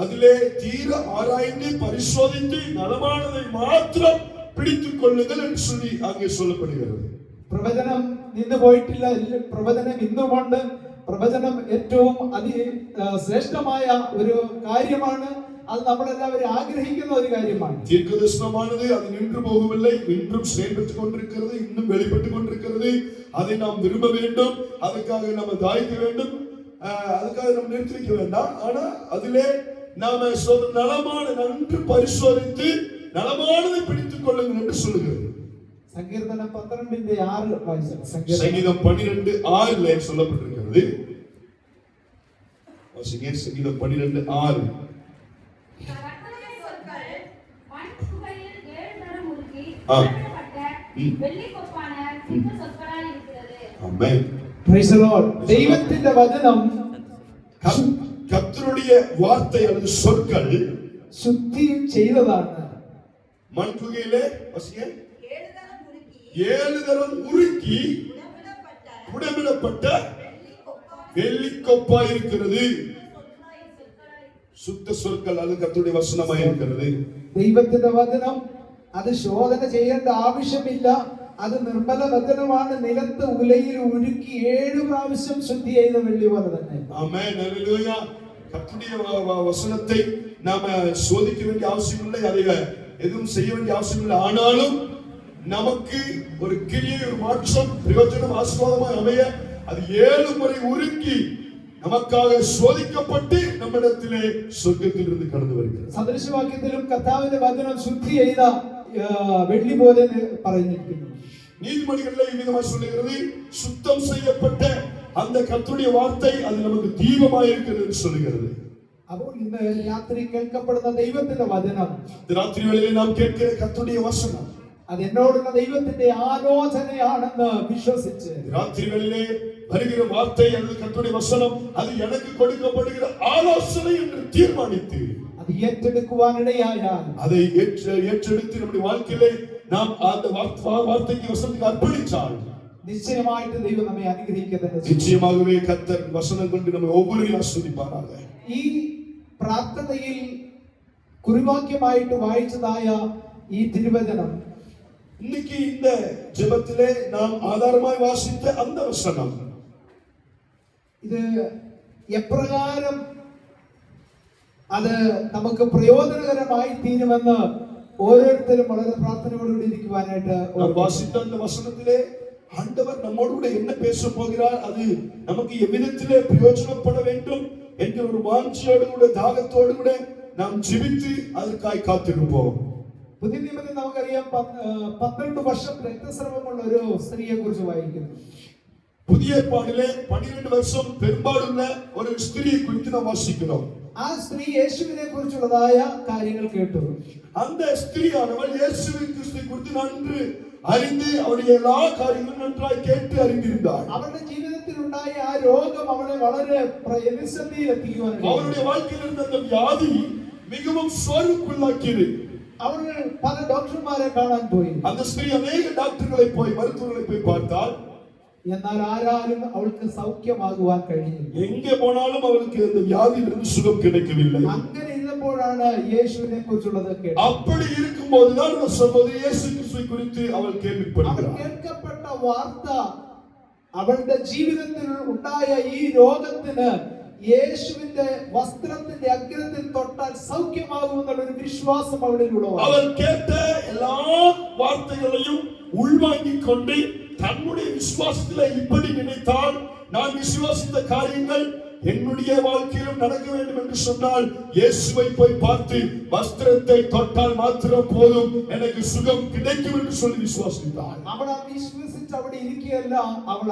அதிலே தீர ஆராய்ந்து பரிசோதித்து நலமானதை மாத்திரம் பிடித்துக் கொள்ளுங்கள் என்று சொல்லி அங்கே சொல்லப்படுகிறது. പ്രവചനം നിന്ന് പോയിട്ടില്ല, പ്രവചനം ഇന്നുമുണ്ട്. പ്രവചനം ഏറ്റവും ശ്രേഷ്ഠമായ ഒരു കാര്യമാണ്. അത് നമ്മളെല്ലാവരും ആഗ്രഹിക്കുന്ന ഒരു കാര്യമാണ്. தீர்க்கதரிசனமானது அது நின்று போகவில்லை, இன்றும் செயல்பட்டுக் கொண்டிருக்கிறது, இன்னும் வெளிப்பட்டுக் கொண்டிருக்கிறது. அதை நாம் விரும்ப வேண்டும், அதுக்காக நம்ம தாய்க்க வேண்டும், அதுக்காக நம்ம நிறுத்தி வைக்க வேண்டாம். ஆனா அதிலே நாம நலமான நன்று பரிசோதித்து நலமானதை பிடித்துக் கொள்ளுங்கள் என்று சொல்லுகிறது. സങ്കീർത്തനം 12:6 വായിച്ചാൽ. சங்கீதம் 12:6 சொல்லப்பட்டிருக்கிறது. சங்கீதம் 12:6. கர்த்தருடைய சொற்கள் மண் குகையில் 7 தரம் உருக்கி ஆ. புரட்டப்பட்ட வெள்ளி கொப்பான சுத்த சொற்களாய் இருக்கிறது. ஆமென். Praise the lord. ദൈവത്തിന്റെ വചനം கர்த்தருடைய வார்த்தை அல்லது சொற்கள் ശുദ്ധി ചെയ്തതാണ്. மண்குகையிலே வசிங்க 7 தரம் உருக்கி 7 தரம் உருக்கி புடமிடப்பட்ட வெள்ளிக்கொப்பா இருக்கிறது. சுத்த சொற்கள் அது கர்த்தருடைய வசனமாய் இருக்கிறது. ദൈവത്തിന്റെ വചനം അത് ശോധന ചെയ്യേണ്ട ആവശ്യമില്ല. അത് നിർമ്മല വചനമാണ്. നിലത്ത് ഉലയിൽ ഉരുക്കി 7 പ്രാവശ്യം ശുദ്ധി ചെയ്ത വെള്ളി പോലെ തന്നെ. ஆமென். ஹல்லேலூயா. கர்த்தருடைய வசனத்தை நாம சோதிக்க வேண்டிய அவசியம் இல்லை, அதை எதுவும் செய்ய வேண்டிய அவசியம் இல்லை. ஆனாலும் நமக்கு ஒரு கிரியை, ஒரு மாற்றம், பிரயோஜனம், ஆசீர்வாதமாய் அமைய அது 7 முறை உருக்கி நமக்காக சோதிக்கப்பட்டு நம்மிடத்திலே சொர்க்கத்திலிருந்து கடந்து வருகிறது. സദൃശവാക്യത്തിലും കർത്താവിന്റെ വചനം ശുദ്ധി ചെയ്ത വെള്ളി പോലെ പറഞ്ഞിരിക്കുന്നു. நீதிமொழிகளில் இவ்விதமாய் சொல்லுகிறது, சுத்தம் செய்யப்பட்ட அந்த கர்த்தருடைய வார்த்தை அது நமக்கு தீபமாய் இருக்கிறது என்று சொல்லுகிறது. അപ്പോൾ ഇന്ന് രാത്രി കേൾക്കപ്പെടുന്ന ദൈവത്തിന്റെ വചനം, இந்த ராத்திரி வேளையிலே நாம் கேட்கிற கர்த்தருடைய வசனம், അത് എന്നോടുള്ള ദൈവത്തിന്റെ ആലോചനയാണെന്ന് വിശ്വസിച്ച് ராத்திரி வேளையிலே வருகிற வார்த்தை அல்லது கர்த்தருடைய வசனம் அது எனக்கு கொடுக்கப்படுகிற ஆலோசனை என்று தீர்மானித்து അത് ഏറ്റെടുക്കുവാനിടയായാൽ அதை ஏற்றெடுத்து நம்முடைய வாழ்க்கையிலே நாம் அந்த வார்த்தைக்கு வசனத்துக்கு அர்ப்பணித்தால் നിശ്ചയമായിട്ട് ദൈവം നമ്മെ അനുഗ്രഹിക്കുന്നത്. நிச்சயமாகவே கர்த்தர் வசனம் கொண்டு நம்மை ஒவ்வொருவரையும் ஆசீர்வதிப்பாராக. ഈ പ്രാർത്ഥനയിൽ കുറിവാക്യമായിട്ട് വായിച്ചതായ ഈ തിരുവചനം இன்னைக்கு இந்த ஜெபத்திலே நாம் ஆதாரமாய் வாசித்த அந்த வசனம் ഇത് എപ്രകാരം അത് നമുക്ക് പ്രയോജനകരമായി തീരുമെന്ന് ഓരോരുത്തരും വളരെ പ്രാർത്ഥനയോടുകൂടി ഇരിക്കുവാനായിട്ട് நாம் வாசித்த அந்த வசனத்திலே ஆண்டவர் நம்மோடு கூட என்ன பேச போகிறார், அது நமக்கு எவ்விதத்திலே பிரயோஜனப்பட வேண்டும் என்கிற ஒரு வாஞ்சியோடு கூட தாகத்தோடு கூட நாம் ஜெபித்து அதற்காய் காத்திருப்போம். പുതിയ നിയമത്തിൽ നമുക്കറിയാം 12 വർഷം രക്തസ്രവമുള്ള ഒരു സ്ത്രീയെ കുറിച്ച് വായിക്കുന്നു. புதிய ஏற்பாட்டிலே 12 வருஷம் பெரும்பாலுள்ள ஒரு ஸ்திரியை குறித்து நாம் வாசிக்கிறோம். ആ സ്ത്രീ യേശുവിനെ കുറിച്ചുള്ളതായ കാര്യങ്ങൾ കേട്ടു. அந்த ஸ்திரியானவள் இயேசுவை கிறிஸ்துவை குறித்து நன்கு அறிந்து அவருடைய எல்லா காரியங்களும் நன்றாய் கேட்டு அறிந்திருந்தாள். അവളുടെ ജീവിതത്തിൽ ഉണ്ടായ ആ രോഗം അവളെ വളരെ പ്രതിസന്ധിയിൽ എത്തിക്കുവാനായി, அவருடைய வாழ்க்கையில் இருந்த அந்த வியாதி மிகவும் சோர்வுக்குள்ளாக்கியது. അവൾ പല ഡോക്ടർമാരെ കാണാൻ പോയി. அந்த ஸ்திரீ அநேக டாக்டர்களை போய் மருத்துவர்களை போய் பார்த்தால் എന്നാൽ ആരാലും അവൾക്ക് സൗഖ്യമാകുവാൻ കഴിഞ്ഞില്ല. எங்கே போனாலும் அவளுக்கு அந்த வியாதியிலிருந்து சுகம் கிடைக்கவில்லை. അങ്ങനെ ഇരുന്നപ്പോഴാണ് യേശുവിനെ കുറിച്ചുള്ളത് കേട്ടത്. அப்படி இருக்கும்போதுதான் அந்த சகோதரி இயேசு கிறிஸ்துவை குறித்து அவள் അവൾ கேள்விப்படுகிறாள். കേൾക്കപ്പെട്ട വാർത്ത അവളുടെ ജീവിതത്തിൽ ഉണ്ടായ ഈ രോഗത്തിന് യേശുവിന്റെ വസ്ത്രത്തിന്റെ അഗ്രത്തിൽ തൊട്ടാൽ സൗഖ്യമാകുമെന്നുള്ള ഒരു വിശ്വാസം അവളിൽ ഉളവായി. அவள் கேட்ட எல்லா வார்த்தைகளையும் உள்வாங்கிக் கொண்டு தன்னுடைய விசுவாசத்திலே இப்படி நினைத்தால், நான் விசுவாசித்த காரியங்கள் என்னுடைய வாழ்க்கையிலும் நடக்க வேண்டும் என்று சொன்னால் இயேசுவை போய் பார்த்து வஸ்திரத்தை தொட்டால் மாத்திரம் போதும், எனக்கு சுகம் கிடைக்கும் என்று சொல்லி விசுவாசித்தாள். അവൾ വിശ്വസിച്ച് അവിടെ ഇരിക്കുകയല്ല, അവൾ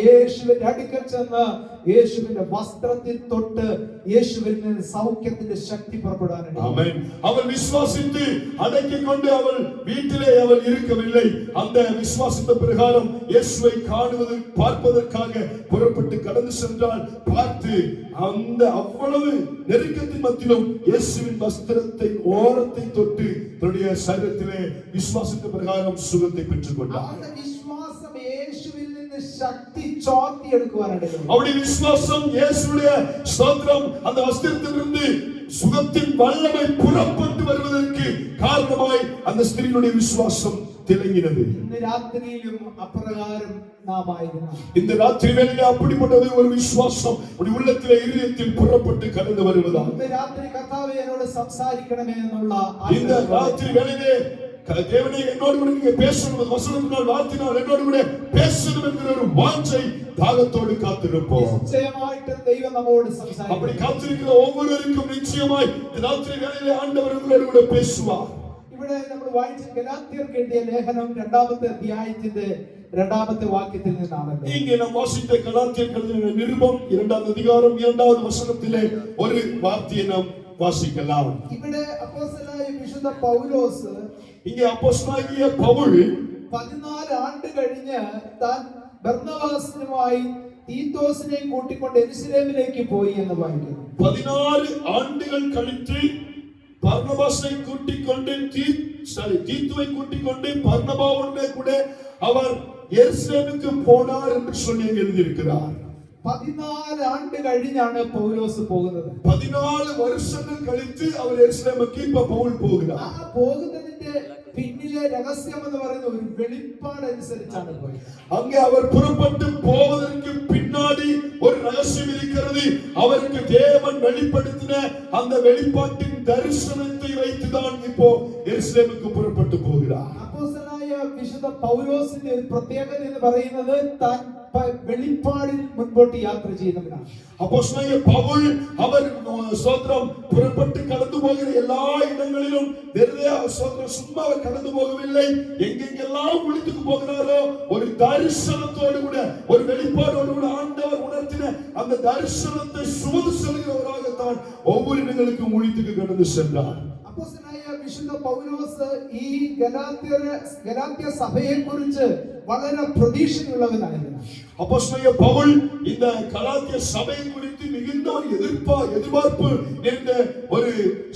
യേശുവിന്റെ അടുക്കൽ ചെന്ന് യേശുവിന്റെ വസ്ത്രത്തിൽ തൊട്ട് യേശുവിൽ നിന്ന് സൗഖ്യത്തിന്റെ ശക്തി പുറപ്പെടാനുണ്ട്. ஆமென். அவள் விசுவாசித்து அடக்கிக் கொண்டு அவள் வீட்டிலே அவள் இருக்கவில்லை. அந்த விசுவாசத்த பிரகாரம் இயேசுவை காணுவது பார்ப்பதற்காக புறப்பட்டு கடந்து சென்றால், பார்த்து அந்த அவ்வளவு நெருக்கத்தின் மத்தியிலும் இயேசுவின் வஸ்திரத்தை ஓரத்தை தொட்டு தன்னுடைய சரீரத்திலே விசுவாசத்த பிரகாரம் சுகத்தை பெற்றுக் கொண்டார். അവളുടെ വിശ്വാസം യേശുവിൽ നിന്ന് ശക്തി ചോർത്തി എടുക്കുവാനിടയായി. அவருடைய விசுவாசம் இயேசுவுடைய ஸ்தோத்திரம் அந்த வஸ்திரத்திலிருந்து சுகத்தின் வல்லமை புறப்பட்டு வருவதற்கு காரணமாய் அந்த ஸ்திரீயுடைய விசுவாசம் திளங்கினது. ഇന്ന് രാത്രിയിലും അപ്രകാരം നാം ആയിരുന്നു. இந்த ராத்திரி வேளையிலே அப்படிப்பட்ட ஒரு விசுவாசம் உடைய உள்ளத்திலே இதயத்தில் புறப்பட்டு கடந்து வருவதாக. ഇന്ന് രാത്രി കർത്താവേ എന്നോട് സംസാരിക്കണമേ എന്നുള്ള இந்த ராத்திரி வேளையிலே தேவனே என்னோடு கூட நீங்க பேசணும், வசனத்தினால் வார்த்தையினால் என்னோடு கூட பேசணும் என்கிற ஒரு வாஞ்சை தாகத்தோடு காத்திருப்போம். നിശ്ചയമായിട്ട് ദൈവം നമ്മോട് அப்படி സംസാരിക്കും. காத்திருக்கிற ஒவ்வொருவருக்கும் நிச்சயமாய் இந்த ராத்திரி வேளையிலே ஆண்டவர் உங்களோடு கூட பேசுவார். ഇവിടെ നമ്മൾ വായിച്ച ഗലാത്യർക്ക് എഴുതിയ ലേഖനം 2-ാമത്തെ അധ്യായത്തിന്റെ 2-ാമത്തെ വാക്യത്തിൽ നിന്നാണല്ലോ. இங்கே நாம் வாசித்த கலாத்தியர் எழுதின நிருபம் 2-ாம் அதிகாரம் 2வது வசனத்திலே ஒரு வார்த்தையை நாம் வாசிக்கலாம். ഇവിടെ അപ്പോസ്തലനായ വിശുദ്ധ പൗലോസ് இங்கே அப்போஸ்தலனாகிய பவுல் 14 ആണ്ട് കഴിഞ്ഞ് താൻ ബർന്നബാസിനുമായി തീത്തോസിനെ കൂട്ടിക്കൊണ്ട് യെരുശലേമിലേക്ക് പോയി എന്ന് വായിക്കുന്നു. 14 ஆண்டுகள் கழித்து பர்னபாஸை கூட்டிக் கொண்டு தீத்துவை கூட்டிக் கொண்டு பர்னபாவோடு கூட அவர் எருசலேமுக்கு போனார் என்று சொல்லி எழுதியிருக்கிறார். 14 ആണ്ട് കഴിഞ്ഞാണ് പൗലോസ് പോകുന്നത്. 14 வருஷங்கள் கழித்து அவர் எருசலேமுக்கு இப்ப பவுல் போகிறார். ആ പോകുന്നതിന്റെ പിന്നിലെ രഹസ്യം എന്ന് പറയുന്ന ഒരു വെളിപ്പാട് അനുസരിച്ചാണ് പോയത്. அங்கே அவர் புறப்பட்டு போவதற்கு பின்னாடி ஒரு ரகசியம் இருக்கிறது. அவருக்கு தேவன் வெளிப்படுத்தின அந்த வெளிப்பாட்டின் தரிசனத்தை வைத்துதான் இப்போ எருசலேமுக்கு புறப்பட்டு போகிறார். അപ്പോസ്തലനായ വിശുദ്ധ പൗലോസിന്റെ ഒരു പ്രത്യേകത എന്ന് പറയുന്നത് താൻ വെളിപ്പാടിൽ മുൻപോട്ട് യാത്ര ചെയ്യുന്നവനാണ്. அப்போஸ்தலனாகிய பவுல் அவர் ஸ்தோத்திரம் புறப்பட்டு கடந்து போகிற எல்லா இடங்களிலும் வெறுதே ஸ்தோத்திரம் சும்மா அவர் கடந்து போகவில்லை. எங்கெங்கெல்லாம் ஒளித்துக்கு போகிறாரோ ஒரு தரிசனத்தோடு கூட ஒரு வெளிப்பாடோடு கூட ஆண்டவர் உணர்த்த காலத்திலே அந்த தரிசனத்தை சுமந்து செல்கிறவராகத்தான் ஒவ்வொரு இடங்களுக்கும் ஊழியத்துக்கு கடந்து சென்றார். അപ്പോസ്തലനായ വിശുദ്ധ പൗലോസ് ഈ ഗലാത്യ സഭയെക്കുറിച്ച് വളരെ പ്രതീക്ഷയുള്ളവനായിരുന്നു. அப்போஸ்தலனாகிய பவுல் இந்த கலாத்திய சபையை குறித்து மிகுந்த ஒரு எதிர்பார்ப்பு இருந்த ஒரு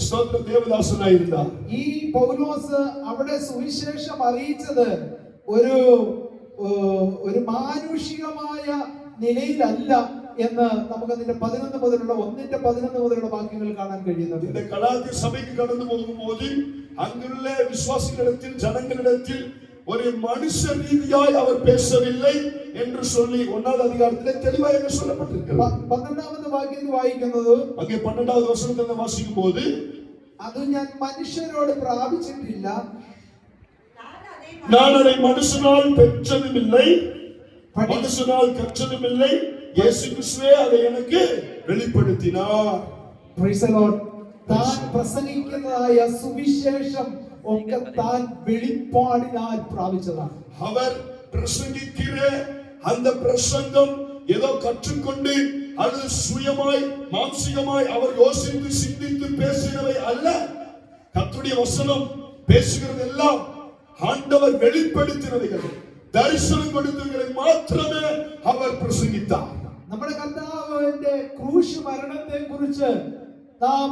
ஸ்தோத்திர தேவதாசனாய் இருந்தார். ഈ പൗലോസ് അവിടെ സുവിശേഷം അറിയിച്ചത് ഒരു മാനുഷികമായ നിലയിലല്ല എന്ന് നമുക്കതിന്റെ 11 മുതലുള്ള 1:11 മുതലുള്ള വാക്യങ്ങൾ കാണാൻ കഴിയുന്നുണ്ട്. இந்த கலாத்திய சபைக்கு கடந்து போகும்போது அங்குள்ள விசுவாசிகளிடத்தில் ஜனங்களிடத்தில் ஒரு மனுஷ ரீதியாய் அவர் பேசவில்லை என்று சொல்லி 1வது அதிகாரத்திலே தெளிவாக சொல்லப்பட்டிருக்கிறது. 12வது വാക്യത്തിൽ വായിക്കുന്നത്, அங்கே 12வது வசனத்தை வாசிக்கும் போது, അത് ഞാൻ മനുഷ്യരോട് പ്രാപിച്ചിട്ടില്ല, நான் அதை மனுஷனால் பெற்றதும் இல்லை, மனுஷனால் கற்றதும் இல்லை, இயேசு கிறிஸ்துவே அதை எனக்கு வெளிப்படுத்தினார். Praise the Lord. താൻ പ്രസംഗിക്കുന്നതായ സുവിശേഷം ഒക്കെ താൻ വെളിപ്പാടിനാൽ പ്രാപിച്ചതാണ്. அவர் பிரசங்கிக்கிற அந்த பிரசங்கம் ஏதோ கற்றுக்கொண்டு அல்லது சுயமாய் மாம்சிகமாய் அவர் யோசித்து சிந்தித்து பேசினவை அல்ல. கர்த்தருடைய வசனம் பேசுகிறது எல்லாம் ஆண்டவர் வெளிப்படுத்தினவைகள், தரிசனம் கொடுத்தவைகளை மாத்திரமே அவர் பிரசங்கித்தார். നമ്മുടെ കർത്താവിന്റെ ക്രൂശ് മരണത്തെ കുറിച്ച് നാം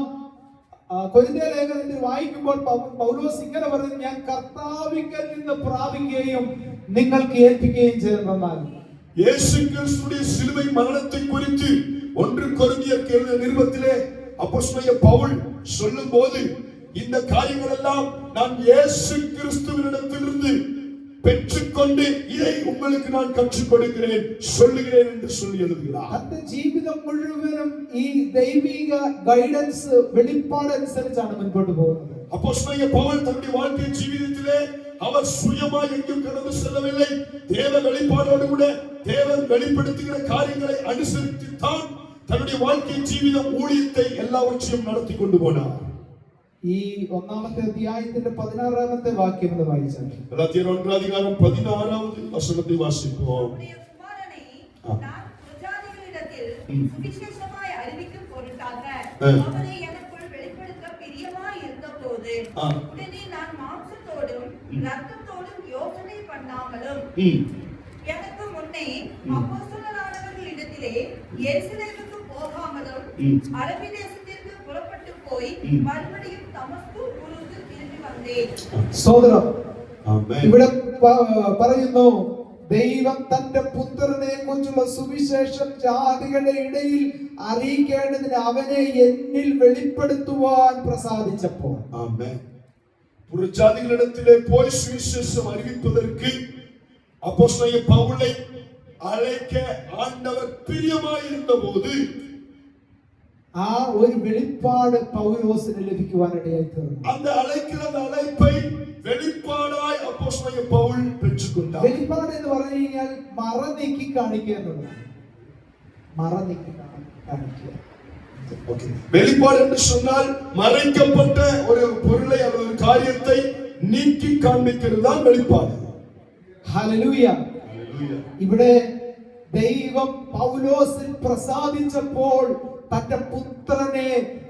കൊരിന്ത്യർ ലേഖനത്തിൽ വായിക്കുമ്പോൾ പൗലോസ് ഇങ്ങനെ പറഞ്ഞു, ഞാൻ കർത്താവിങ്കൽ നിന്ന് പ്രാപിക്കുകയും നിങ്ങൾക്ക് ഏൽപ്പിക്കുകയും ചെയ്തെന്നാൽ. இயேசு கிறிஸ்துவின் சிலுவை மரணத்தை குறித்து 1 கொரிந்தியருக்கு எழுதிய நிருபத்திலே அப்போஸ்தலனாகிய பவுல் சொல்லும்போது, இந்த காரியங்கள் எல்லாம் நான் இயேசு கிறிஸ்துவினிடத்திலிருந்து பெற்றுக்கொண்டு இதை உங்களுக்கு நான் கற்றுக் கொடுக்கிறேன் சொல்லுகிறேன் என்று சொல்லி எழுதுகிறார். തന്റെ ജീവിതം മുഴുവനും ഈ ദൈവിക ഗൈഡൻസ് വെളിപ്പാടനുസരിച്ചാണ് മുൻപോട്ട് പോകുന്നത്. அப்போஸ்தலனாகிய பவுல் தன்னுடைய வாழ்க்கை ஜீவிதத்திலே அவர் சுயமாய் எங்கும் கடந்து செல்லவில்லை. தேவ வெளிப்பாடோடு கூட தேவன் வெளிப்படுத்துகிற காரியங்களை அனுசரித்து தான் தன்னுடைய வாழ்க்கை ஜீவிதம் ஊழியத்தை எல்லாவற்றையும் நடத்தி கொண்டு போனார். ഈ 1ാമത്തെ അധ്യായത്തിന്റെ 16ാമത്തെ വാക്യം എന്ന് വായിച്ചാൽ, கலாத்தியர் 1 அதிகாரம் 16வது வசனத்தை வாசிப்போம். உம்முடைய குமாரனை நான் பிரஜாதிகளிடத்தில் சுவிசேஷமாய் அறிவிக்கும் பொருட்டாக அவரை எனக்குள் வெளிப்படுத்த பிரியமாய் இருந்தபோது, உடனே நான் மாம்சத்தோடும் இரத்தத்தோடும் யோசனை பண்ணாமலும் எனக்கு முன்னே அப்போஸ்தலரானவர்களிடத்திலே எருசலேமுக்கு போகாமலும் அரபி தேசத்திற்கு புறப்பட்டு போய் மறுபடியும் தமஸ்கு ஊருக்கு திரும்பி வந்தேன். സ്തോത്രം. ஆமென். ഇവിടെ പറയുന്നു, ദൈവം തന്റെ പുത്രനെ കുറിച്ചുള്ള സുവിശേഷം ജാതികളുടെ ഇടയിൽ അറിയിക്കേണ്ടതിന് അവനെ എന്നിൽ വെളിപ്പെടുത്തുവാൻ പ്രസാദിച്ചപ്പോൾ. ஆமென். புறஜாதிகளிடத்திலே போய் சுவிசேஷம் அறிவிப்பதற்கு அப்போஸ்தலனாகிய பவுலை அழைக்க ஆண்டவர் பிரியமாய் இருந்தபோது ആ ഒരു വെളിപ്പാട് പൗലോസിന് ലഭിക്കുവാനിടയായി തീർന്നു. அந்த அழைக்கிற அழைப்பை வெளிப்பாடாய் அப்போஸ்தலனாகிய பவுல் பெற்றுக்கொண்டார். വെളിപ്പാട് എന്ന് പറഞ്ഞു കഴിഞ്ഞാൽ മറ നീക്കി കാണിക്കുക എന്നുള്ളതാണ്. മറ നീക്കി കാണിക്കുക. வெளிப்பாடு என்று சொன்னால் மறைக்கப்பட்ட ஒரு பொருளை அல்லது ஒரு காரியத்தை நீக்கி காண்பிக்கிறது தான் வெளிப்பாடு. ഹല്ലേലൂയ. ഇവിടെ ദൈവം പൗലോസിൽ പ്രസാദിച്ചപ്പോൾ തന്റെ പുത്രനെ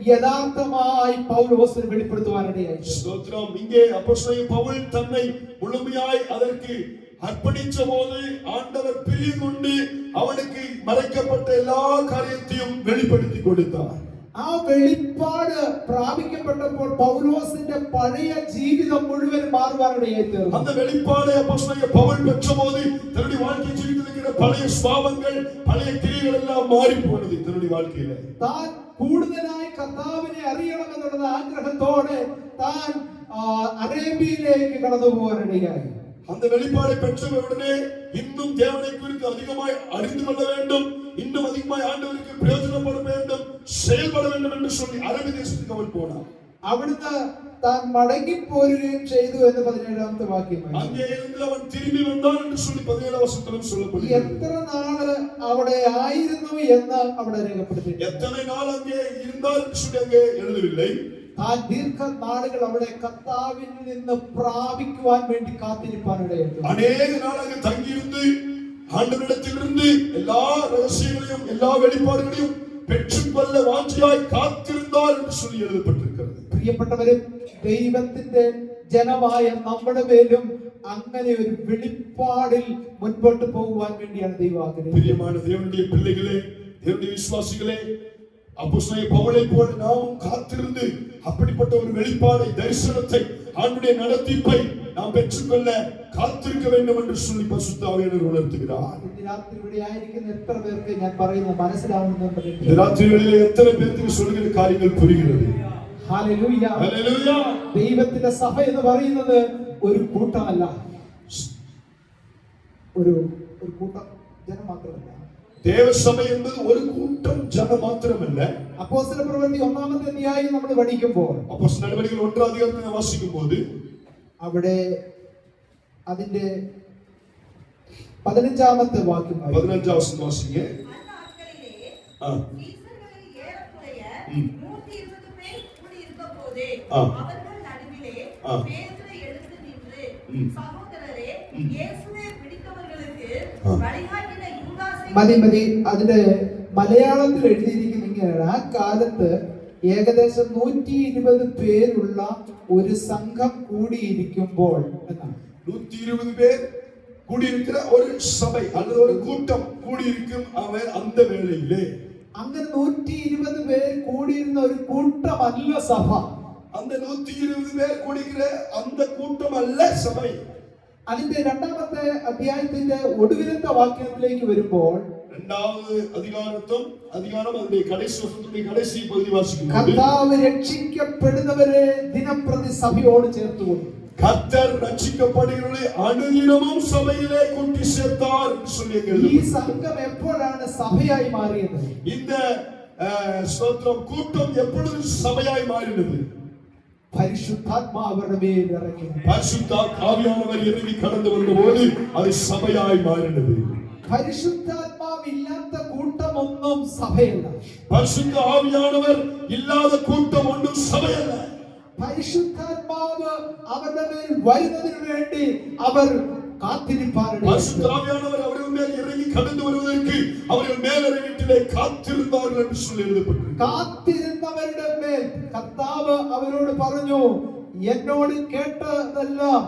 യഥാർത്ഥമായി പൗലോസിന് വെളിപ്പെടുത്തുവാനിടയായി. ஸ்தோத்திரம். இங்கே அப்போஸ்தலனாகிய பவுல் தன்னை முழுமையாய் அதற்கு அர்ப்பணிச்ச போது ஆண்டவர் பிரியம் கொண்டு அவனுக்கு மறைக்கப்பட்ட எல்லா காரியத்தையும் வெளிப்படுத்தி கொடுத்தார். ആ വെളിപ്പാട് പ്രാപിക്കപ്പെട്ടപ്പോൾ പൗലോസിന്റെ പഴയ ജീവിതം മുഴുവൻ മാറുവാനിടയായി തീർന്നു. அந்த வெளிப்பாடை அப்போஸ்தலனாகிய பவுல் பெற்றபோது தன்னுடைய வாழ்க்கை ஜீவிதத்தில் பழைய சுபாவங்கள் பழைய கிரியைகள் எல்லாம் மாறி போனது. தன்னுடைய வாழ்க்கையில താൻ കൂടുതലായി കർത്താവിനെ അറിയണം എന്നുള്ള ആഗ്രഹത്തോടെ താൻ അറേബ്യയിലേക്ക് കടന്നു പോകാനിടയായി. அந்த வெளிப்பாடை பெற்ற உடனே இன்னும் தேவனை குறித்து அதிகமாய் அறிந்து கொள்ள வேண்டும், இன்னும் அதிகமாய் ஆண்டவருக்கு பிரயோஜனப்பட வேண்டும், செயல்பட வேண்டும் என்று சொல்லி அரபி தேசத்துக்கு அவன் போனான். അവിടുന്ന് താൻ മടങ്ങിപ്പോരുകയും ചെയ്തു എന്ന് 17ാമത്തെ വാക്യം. அங்கே இருந்து அவன் திரும்பி வந்தான் என்று சொல்லி 17 வசனத்திலும் சொல்லப்படுகிறது. എത്ര നാള് അവിടെ ആയിരുന്നു എന്ന് അവിടെ രേഖപ്പെടുത്തി. எத்தனை நாள் அங்கே இருந்தால் என்று சொல்லி அங்கே எழுதவில்லை. താൻ ദീർഘനാളുകൾ അവിടെ കർത്താവിൽ നിന്ന് പ്രാപിക്കുവാൻ വേണ്ടി കാത്തിരിപ്പാനിടയായി. அநேக நாள் அங்கே தங்கியிருந்து ஆண்டவரிடத்திலிருந்து எல்லா ரகசியங்களையும் எல்லா வெளிப்பாடுகளையும் பெற்றுக்கொள்ள வாஞ்சியாய் காத்திருந்தார் என்று சொல்லி எழுதப்பட்டிருக்கிறது. പ്രിയപ്പെട്ടവരെ, ദൈവത്തിന്റെ ജനമായ നമ്മുടെ മേലും അങ്ങനെ ഒരു വെളിപ്പാടിൽ മുൻപോട്ട് പോകുവാൻ വേണ്ടിയാണ് ദൈവം ആഗ്രഹിക്കുന്നത്. பிரியமான தேவனுடைய பிள்ளைகளே, தேவனுடைய விசுவாசிகளே, அப்போஸ்தலனாகிய பவுலை போல நாமும் காத்திருந்து அப்படிப்பட்ட ஒரு வெளிப்பாடை, தரிசனத்தை, ஆண்டவருடைய நடத்திப்பை நாம் பெற்றுக்கொள்ள காத்திருக்க வேண்டும் என்று சொல்லி பரிசுத்த ஆவியானவர் உணர்த்துகிறார். ഇന്ന് രാത്രി ഇവിടെ ആയിരിക്കുന്ന എത്ര പേർക്ക് ഞാൻ പറയുന്നത് മനസ്സിലാവുന്നുണ്ട്? இந்த ராத்திரிகளிலே எத்தனை பேருக்கு சொல்லுகிற காரியங்கள் புரிகிறது? Hallelujah, hallelujah. ദൈവത്തിന്റെ സഭ എന്ന് പറയുന്നത് ഒരു കൂട്ടമല്ല, ഒരു കൂട്ടം ജനം മാത്രമല്ല. ദേവസഭ എന്നത് ഒരു കൂട്ടം ജനം മാത്രമല്ല. അപ്പോസ്തല പ്രവൃത്തി 1-ാമത്തെ അധ്യായം നമ്മൾ പഠിക്കുമ്പോൾ, അപ്പോസ്തല നടപടികൾ 1-ാം അധ്യായത്തിൽ വായിക്കുമ്പോൾ അവിടെ അതിന്റെ 15-ാമത്തെ വാക്യം 15-ാം വചനം വായിക്കുക. அந்நாட்களிலே சீசர்களில் ஏறக்குறைய 120 பேர் கூடியிருந்தபோது அவர்கள் நடுவிலே பேதுரு எழுந்து நின்று, சகோதரரே, இயேசுவை பிடித்தவர்களுக்கு வழிகாட்டின யூதாசை മതി അതിന്റെ മലയാളത്തിൽ എഴുതിയിരിക്കുന്ന ഇങ്ങനെയാണ്: ആ കാലത്ത് ഏകദേശം 120 പേരുള്ള ഒരു സംഘം കൂടിയിരിക്കുമ്പോൾ എന്നാണ്. 120 பேர் கூடியிருக்கிற ஒரு சபை அல்லது ஒரு கூட்டம் கூடியிருக்கும் அவர் அந்த வேளையிலே. അങ്ങനെ 120 പേർ കൂടിയിരുന്ന ഒരു കൂട്ടമല്ല സഭ. அந்த 120 பேர் கூடியிருக்கிற அந்த கூட்டம் அல்ல சபை. അതിന്റെ 2-ാമത്തെ അധ്യായത്തിന്റെ ഒടുവിലത്തെ വാക്യത്തിലേക്ക് വരുമ്പോൾ, 2வது அதிகாரம் അതിന്റെ കടൈസി പകുതി വായിക്കുമ്പോൾ, കർത്താവ് രക്ഷിക്കപ്പെടുന്നവരെ ദിനംപ്രതി സഭയോട് ചേർത്തുകൊണ്ടു. கர்த்தர் ரட்சிக்கப்படுகிறவர்களை அனுதினமும் சபையிலே கூட்டி சேர்த்தார் என்று சொல்லி ഈ സംഘം എപ്പോഴാണ് സഭയായി മാറിയത്? இந்த ஸ்தோத்திரம் கூட்டம் எப்பொழுது சபையாய் மாறினது? പരിശുദ്ധാത്മാവ് അവരുടെ മേൽ ഇറങ്ങി. பரிசுத்த ஆவியானவர் இறங்கி கடந்து வந்தபோது அது சபையாய் மாறினது. പരിശുദ്ധാത്മാവ് ഇല്ലാത്ത കൂട്ടമൊന്നും സഭയല്ല. பரிசுத்த ஆவியானவர் இல்லாத கூட்டம் ஒன்றும் சபையல்ல. പരിശുദ്ധാത്മാവ് അവരുടെ മേൽ വരുന്നതിന് വേണ്ടി അവർ കാത്തിരിപ്പാറുണ്ട്. பரிசுத்த ஆவியானவர் அவர்கள் மேல் இறங்கி கடந்து வருவதற்கு அவர்கள் மேலறை வீட்டிலே காத்திருந்தார்கள் என்று சொல்லி எழுதப்பட்டிருக்கிறது. കാത്തിരുന്നവരുടെ മേൽ കർത്താവ് അവരോട് പറഞ്ഞു, എന്നോട് കേട്ടതെല്ലാം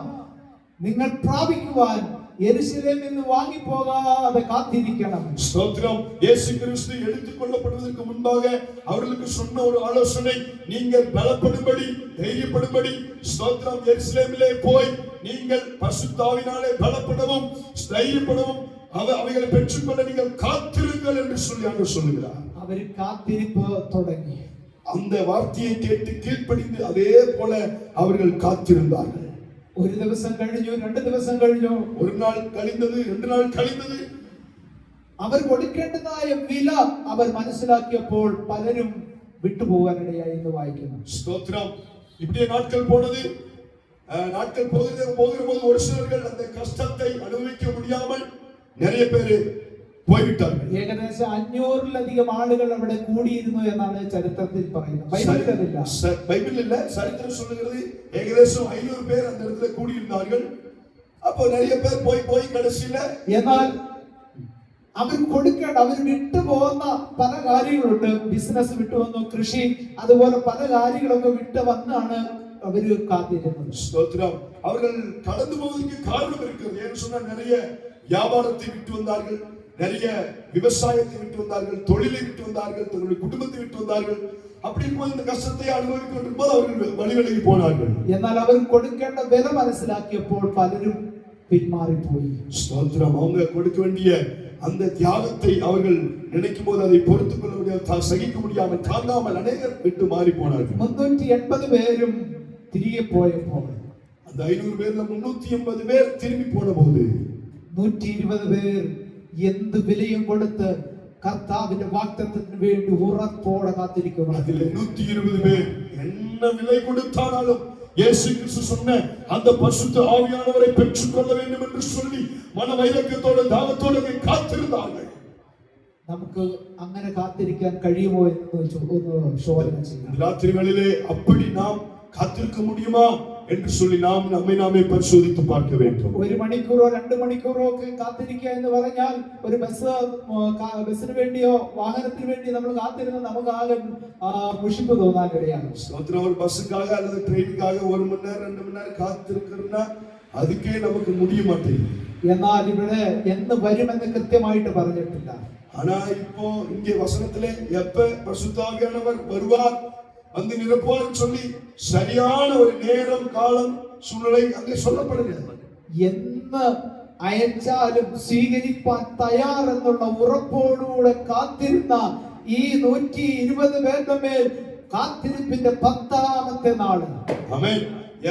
നിങ്ങൾ പ്രാപിക്കുവാൻ യെരൂശലേമിൽ നിന്ന് വാങ്ങിപ്പോകാതെ കാത്തിരിക്കണം. ஸ்தோத்திரம். இயேசு கிறிஸ்து எடுத்துக் கொள்ளப்படுவதற்கு முன்பாக அவர்களுக்கு சொன்ன ஒரு ஆலோசனை, நீங்கள் பலப்படும்படி, தைரியப்படும்படி, ஸ்தோத்திரம், எருசலேமிலே போய் நீங்கள் பரிசுத்த ஆவியினாலே பலப்படவும் தைரியப்படவும் அவைகளை பெற்றுக்கொள்ள நீங்கள் காத்திருங்கள் என்று சொல்லி அங்கு சொல்லுகிறார். അവർ കാത്തിരിപ്പ് തുടങ്ങி. அந்த வார்த்தையை கேட்டு கீழ்ப்படிந்து அதே போல அவர்கள் காத்திருந்தார்கள். ഒരു ദിവസം കഴിഞ്ഞു, 2 ദിവസം കഴിഞ്ഞു, ஒரு நாள் கழிந்தது, 2 நாள் கழிந்தது. അവർ കൊടുക്കേണ്ടതായ വില അവർ മനസ്സിലാക്കിയപ്പോൾ പലരും വിട്ടുപോകാനിടയായി എന്ന് വായിക്കുന്നു. ஸ்தோத்திரம். இப்படியே நாட்கள் போனது. நாட்கள் போகிற போது ஒரு சிலர்கள் அந்த கஷ்டத்தை அனுபவிக்க முடியாமல் நிறைய பேர் പോയിവിട്ടാர்கள். ഏകദേശം 500-ലധികം ആളുകൾ അവിടെ കൂടിയിരുന്നു എന്നാണ് ചരിത്രത്തിൽ പറയുന്നത്. பைபிள் இல்ல, சரித்திரம் சொல்லுகிறது ஏகദേശம் 500 பேர் அந்த இடத்துல கூடியிருந்தார்கள். அப்போ நிறைய பேர் போய் கடைசியில, എന്നാൽ അവർ കൊടുക്കേണ്ട, അവർ വിട്ടുപോകുന്ന പല കാര്യങ്ങളുണ്ട്. ബിസിനസ് വിട്ടുവന്നു, കൃഷി, അതുപോലെ പല കാര്യങ്ങളൊക്കെ വിട്ട് വന്നാണ് അവര് കാത്തിരുന്നത്. ஸ்தோத்திரம். அவர்கள் கடந்து போவதற்கு காரணம் இருக்கிறது. ஏன்னு சொன்னா நிறைய வியாபாரத்தை விட்டு வந்தார்கள், நிறைய விவசாயத்தை விட்டு வந்தார்கள், தொழிலை விட்டு வந்தார்கள், தங்களுடைய குடும்பத்தை விட்டு வந்தார்கள். அப்படி இருக்கும்போது இந்த கஷ்டத்தை அனுபவித்துக் கொண்டிருக்கும்போது அவர்கள் வழிவிலகி போனார்கள். എന്നാൽ അവർ കൊടുക്കേണ്ട വില മനസ്സിലാക്കിയപ്പോൾ പലരും പിന്മാറിപ്പോയി. ஸ்தோத்திரம். அவங்க கொடுக்க வேண்டிய அந்த தியாகத்தை அவர்கள் நினைக்கும் போது அதை பொறுத்துக் கொள்ள முடியாமல், சகிக்க முடியாமல், தாங்காமல் அநேகர் விட்டு மாறி போனார்கள். 380 പേരും തിരികെ പോയപ്പോൾ, அந்த 500 பேர்ல 380 பேர் திரும்பி போன போது 120 പേർ എന്ത് വിലയും കൊടുത്ത് കർത്താവിന്റെ വാഗ്ദത്തത്തിന് വേണ്ടി ഉറപ്പോടെ കാത്തിരിക്കുന്നു. അതിൽ 120 பேர் என்ன விலை கொடுத்தாலும் இயேசு கிறிஸ்து சொன்ன அந்த பரிசுத்த ஆவியானவரை பெற்றுக்கொள்ள வேண்டும் என்று சொல்லி மன வைராக்கியத்தோடு தாகத்தோடு காத்திருந்தார்கள். നമുക്ക് അങ്ങനെ കാത്തിരിക്കാൻ കഴിയുമോ എന്ന് ഒന്ന് ശോധന ചെയ്യാം. ராத்திரிகளிலே அப்படி நாம் காத்திருக்க முடியுமா என்று சொல்லி நாம் நம்மை நாமே பரிசோதித்து பார்க்க வேண்டும். ഒരു മണിക്കൂറോ 2 മണിക്കൂറോ ഒക്കെ കാത്തിരിക്കുക എന്ന് പറഞ്ഞാൽ ഒരു ബസ്സിന് വേണ്ടിയോ വാഹനത്തിന് വേണ്ടി നമ്മൾ കാത്തിരുന്ന് നമുക്ക് ആകെ മുഷിപ്പ് തോന്നാനിടയാണ്. ஸ்தோத்திரம். ஒரு பஸ்ஸுக்காக அல்லது ட்ரெயினுக்காக 1 மணி நேரம் 2 மணி நேரம் காத்திருக்கிறோம்னா அதுக்கே நமக்கு முடிய மாட்டேங்குது. എന്നാൽ ഇവിടെ എന്ന് വരുമെന്ന് കൃത്യമായിട്ട് പറഞ്ഞിട്ടില്ല. ஆனா இப்போ இங்கே வசனத்திலே எப்ப பரிசுத்தாவியானவர் வருவார் வந்து நிரப்புவார் சொல்லி சரியான ஒரு நேரம் காலம் சூழ்நிலை அங்கே சொல்லப்படுகிறது. എന്ന് അയച്ചാലും സ്വീകരിപ്പാൻ തയ്യാറെന്നുള്ള ഉറപ്പോടുകൂടെ കാത്തിരുന്ന ഈ 120 പേരുടെ മേൽ കാത്തിരിപ്പിന്റെ 10ാമത്തെ നാള്. ஆமென்.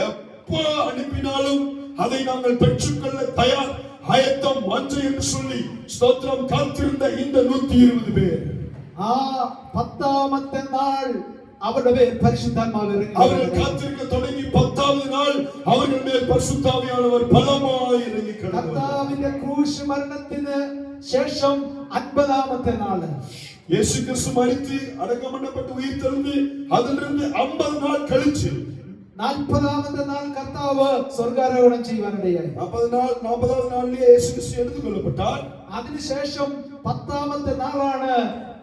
எப்ப அனுப்பினாலும் அதை நாங்கள் பெற்றுக்கொள்ள தயார், ஆயத்தம், வாஞ்சை என்று சொல்லி ஸ்தோத்திரம் காத்திருந்த இந்த 120 பேர் ആ 10ാമത്തെ നാൾ അവരുടെ മേൽ പരിശുദ്ധാത്മാവ് ഇറങ്ങി. அவர்கள் காத்திருக்க தொடங்கி 10வது நாள் அவர்கள் மேல் பரிசுத்தாவியானவர் பலமாய் இறங்கி കർത്താവിന്റെ ക്രൂശ് മരണത്തിന് ശേഷം 50ാമത്തെ നാള് இயேசு கிறிஸ்து மரித்து அடக்கம் பண்ணப்பட்டு உயிர் தெழுந்து அதிலிருந்து 50 நாள் கழிச்சு 40ാമത്തെ നാൾ കർത്താവ് സ്വർഗ്ഗാരോഹണം ചെയ്യുവാനിടയായി. 40வது நாளிலே இயேசு கிறிஸ்து எடுத்துக்கொள்ளப்பட்டார். അതിനുശേഷം 10ാമത്തെ നാളാണ്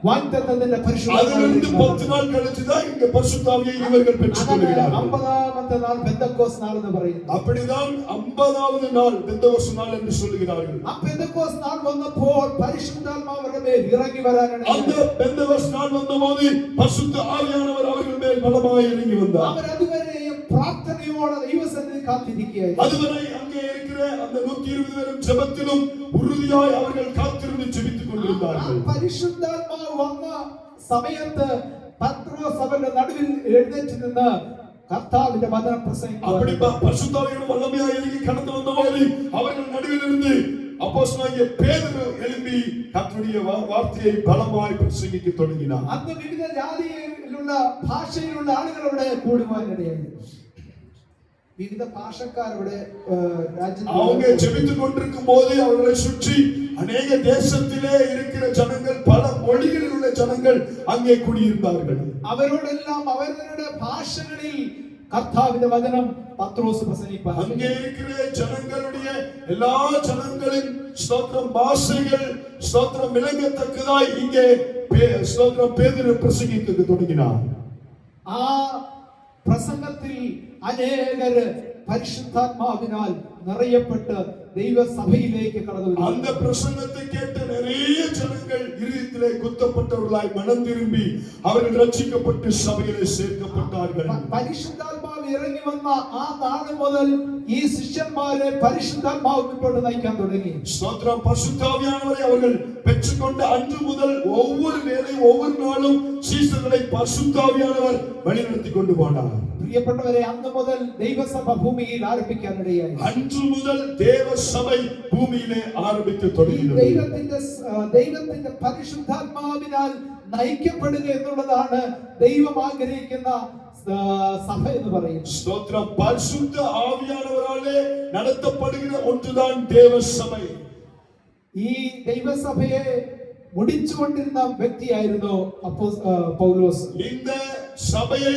വാഗ്ദത്തത്തിന്റെ அதிலிருந்து 10 நாள் கழிச்சுதான் இங்க பரிசுத்தாவியை இவர்கள் பெற்றுக்கொள்கிறார்கள். 50ാമത്തെ നാൾ பெந்தக்கோஸ் நாள் എന്ന് പറയുന്നു. அப்படிதான் 50வது நாள் பெந்தகோஸ்து நாள் என்று சொல்லுகிறார்கள். ആ പെന്തക്കോസ് നാൾ വന്നപ്പോൾ പരിശുദ്ധാത്മാവ് അവരുടെ മേൽ ഇറങ്ങി വരാനാണ്. அந்த பெந்தகோஸ்து நாள் வந்தபோது பரிசுத்த ஆவியானவர் அவர்கள் மேல் பலமாய் இறங்கி வந்தார். അവർ അതുവരെയും പ്രാർത്ഥനയോടെ ദൈവസന്നിധിയിൽ കാത്തിരിക്കുകയായിരുന്നു. அதுவரை அங்கே இருக்கிற அந்த 120 பேரும் ஜெபத்திலும் உறுதியாய் அவர்கள் காத்திருந்து ஜெபித்துக் கொண்டிருந்தார்கள். പരിശുദ്ധാത്മാവ് വന്ന സമയത്ത് പത്രോസ് അവരുടെ നടുവിൽ എഴുന്നേറ്റ് നിന്ന് കർത്താവിന്റെ വചനം പ്രസംഗിച്ചു. அப்படி பரிசுத்தாவியான வல்லமையாய் இறங்கி கடந்து வந்தபோது அவர்கள் நடுவில் இருந்து அப்போஸ்தலனாகிய பேதுரு எழும்பி கர்த்தருடைய வார்த்தையை பலமாய் பிரசங்கிக்க தொடங்கினார். അന്ന് വിവിധ ജാതിയിലുള്ള ഭാഷയിലുള്ള ആളുകൾ അവിടെ കൂടുവാനിടയായി. വിവിധ ഭാഷക്കാരുടെ அவங்க ஜெபித்துக் கொண்டிருக்கும் போது அவர்களை சுற்றி அநேக தேசத்திலே இருக்கிற ஜனங்கள், பல மொழிகளில் உள்ள ஜனங்கள் அங்கே குடியிருந்தார்கள். അവരോടെല്ലാം അവരുടെ ഭാഷകളിൽ കർത്താവിന്റെ വചനം പത്രോസ് പ്രസംഗിപ്പാൻ. அங்கே இருக்கிற ஜனங்களுடைய எல்லா ஜனங்களின் ஸ்தோத்திரம் பாஷைகள் ஸ்தோத்திரம் விளங்கத்தக்கதாய் இங்கே ஸ்தோத்திரம் பேதுரு பிரசங்கிக்க தொடங்கினார். ആ പ്രസംഗത്തിൽ അനേകര് പരിശുദ്ധാത്മാവിനാൽ നിറയപ്പെട്ട് ദൈവസഭയിലേക്ക് കടന്നു. அந்த பிரசங்கத்தை கேட்ட நிறைய ஜனங்கள் இதயத்திலே குத்தப்பட்டவர்களாய் மனம் திரும்பி அவர்கள் ரட்சிக்கப்பட்டு சபையிலே சேர்க்கப்பட்டார்கள். പരിശുദ്ധാത്മാവ് ഇറങ്ങി വന്ന ആ നാൾ മുതൽ ഈ ശിഷ്യന്മാരെ പരിശുദ്ധാത്മാവ് മുന്നോട്ട് നയിക്കാൻ തുടങ്ങി. ஸ்தோத்திரம். பரிசுத்தாவியானவரை அவர்கள் பெற்றுக்கொண்ட அன்று முதல் ஒவ்வொரு வேளையும் ஒவ்வொரு நாளும் சீசர்களை பரிசுத்தாவியானவர் வழிநடத்தி கொண்டு போனார். പ്രിയപ്പെട്ടവരെ, അന്ന് മുതൽ ദൈവസഭ ഭൂമിയിൽ ആരംഭിക്കാനിടയായി. அன்று முதல் தேவ சபை பூமியிலே ஆரம்பித்து தொடங்கியது. ദൈവത്തിന്റെ പരിശുദ്ധാത്മാവിനാൽ നയിക്കപ്പെടുക എന്നുള്ളതാണ് ദൈവം ആഗ്രഹിക്കുന്ന സഭ എന്ന് പറയുന്നത്. ஸ்தோத்திரம். பரிசுத்த ஆவியானவராலே நடத்தப்படுகிற ஒன்றுதான் தேவ சபை. ഈ ദൈവസഭയെ മുടിച്ചുകൊണ്ടിരുന്ന വ്യക്തിയായിരുന്നു പൗലോസ്. இந்த சபையை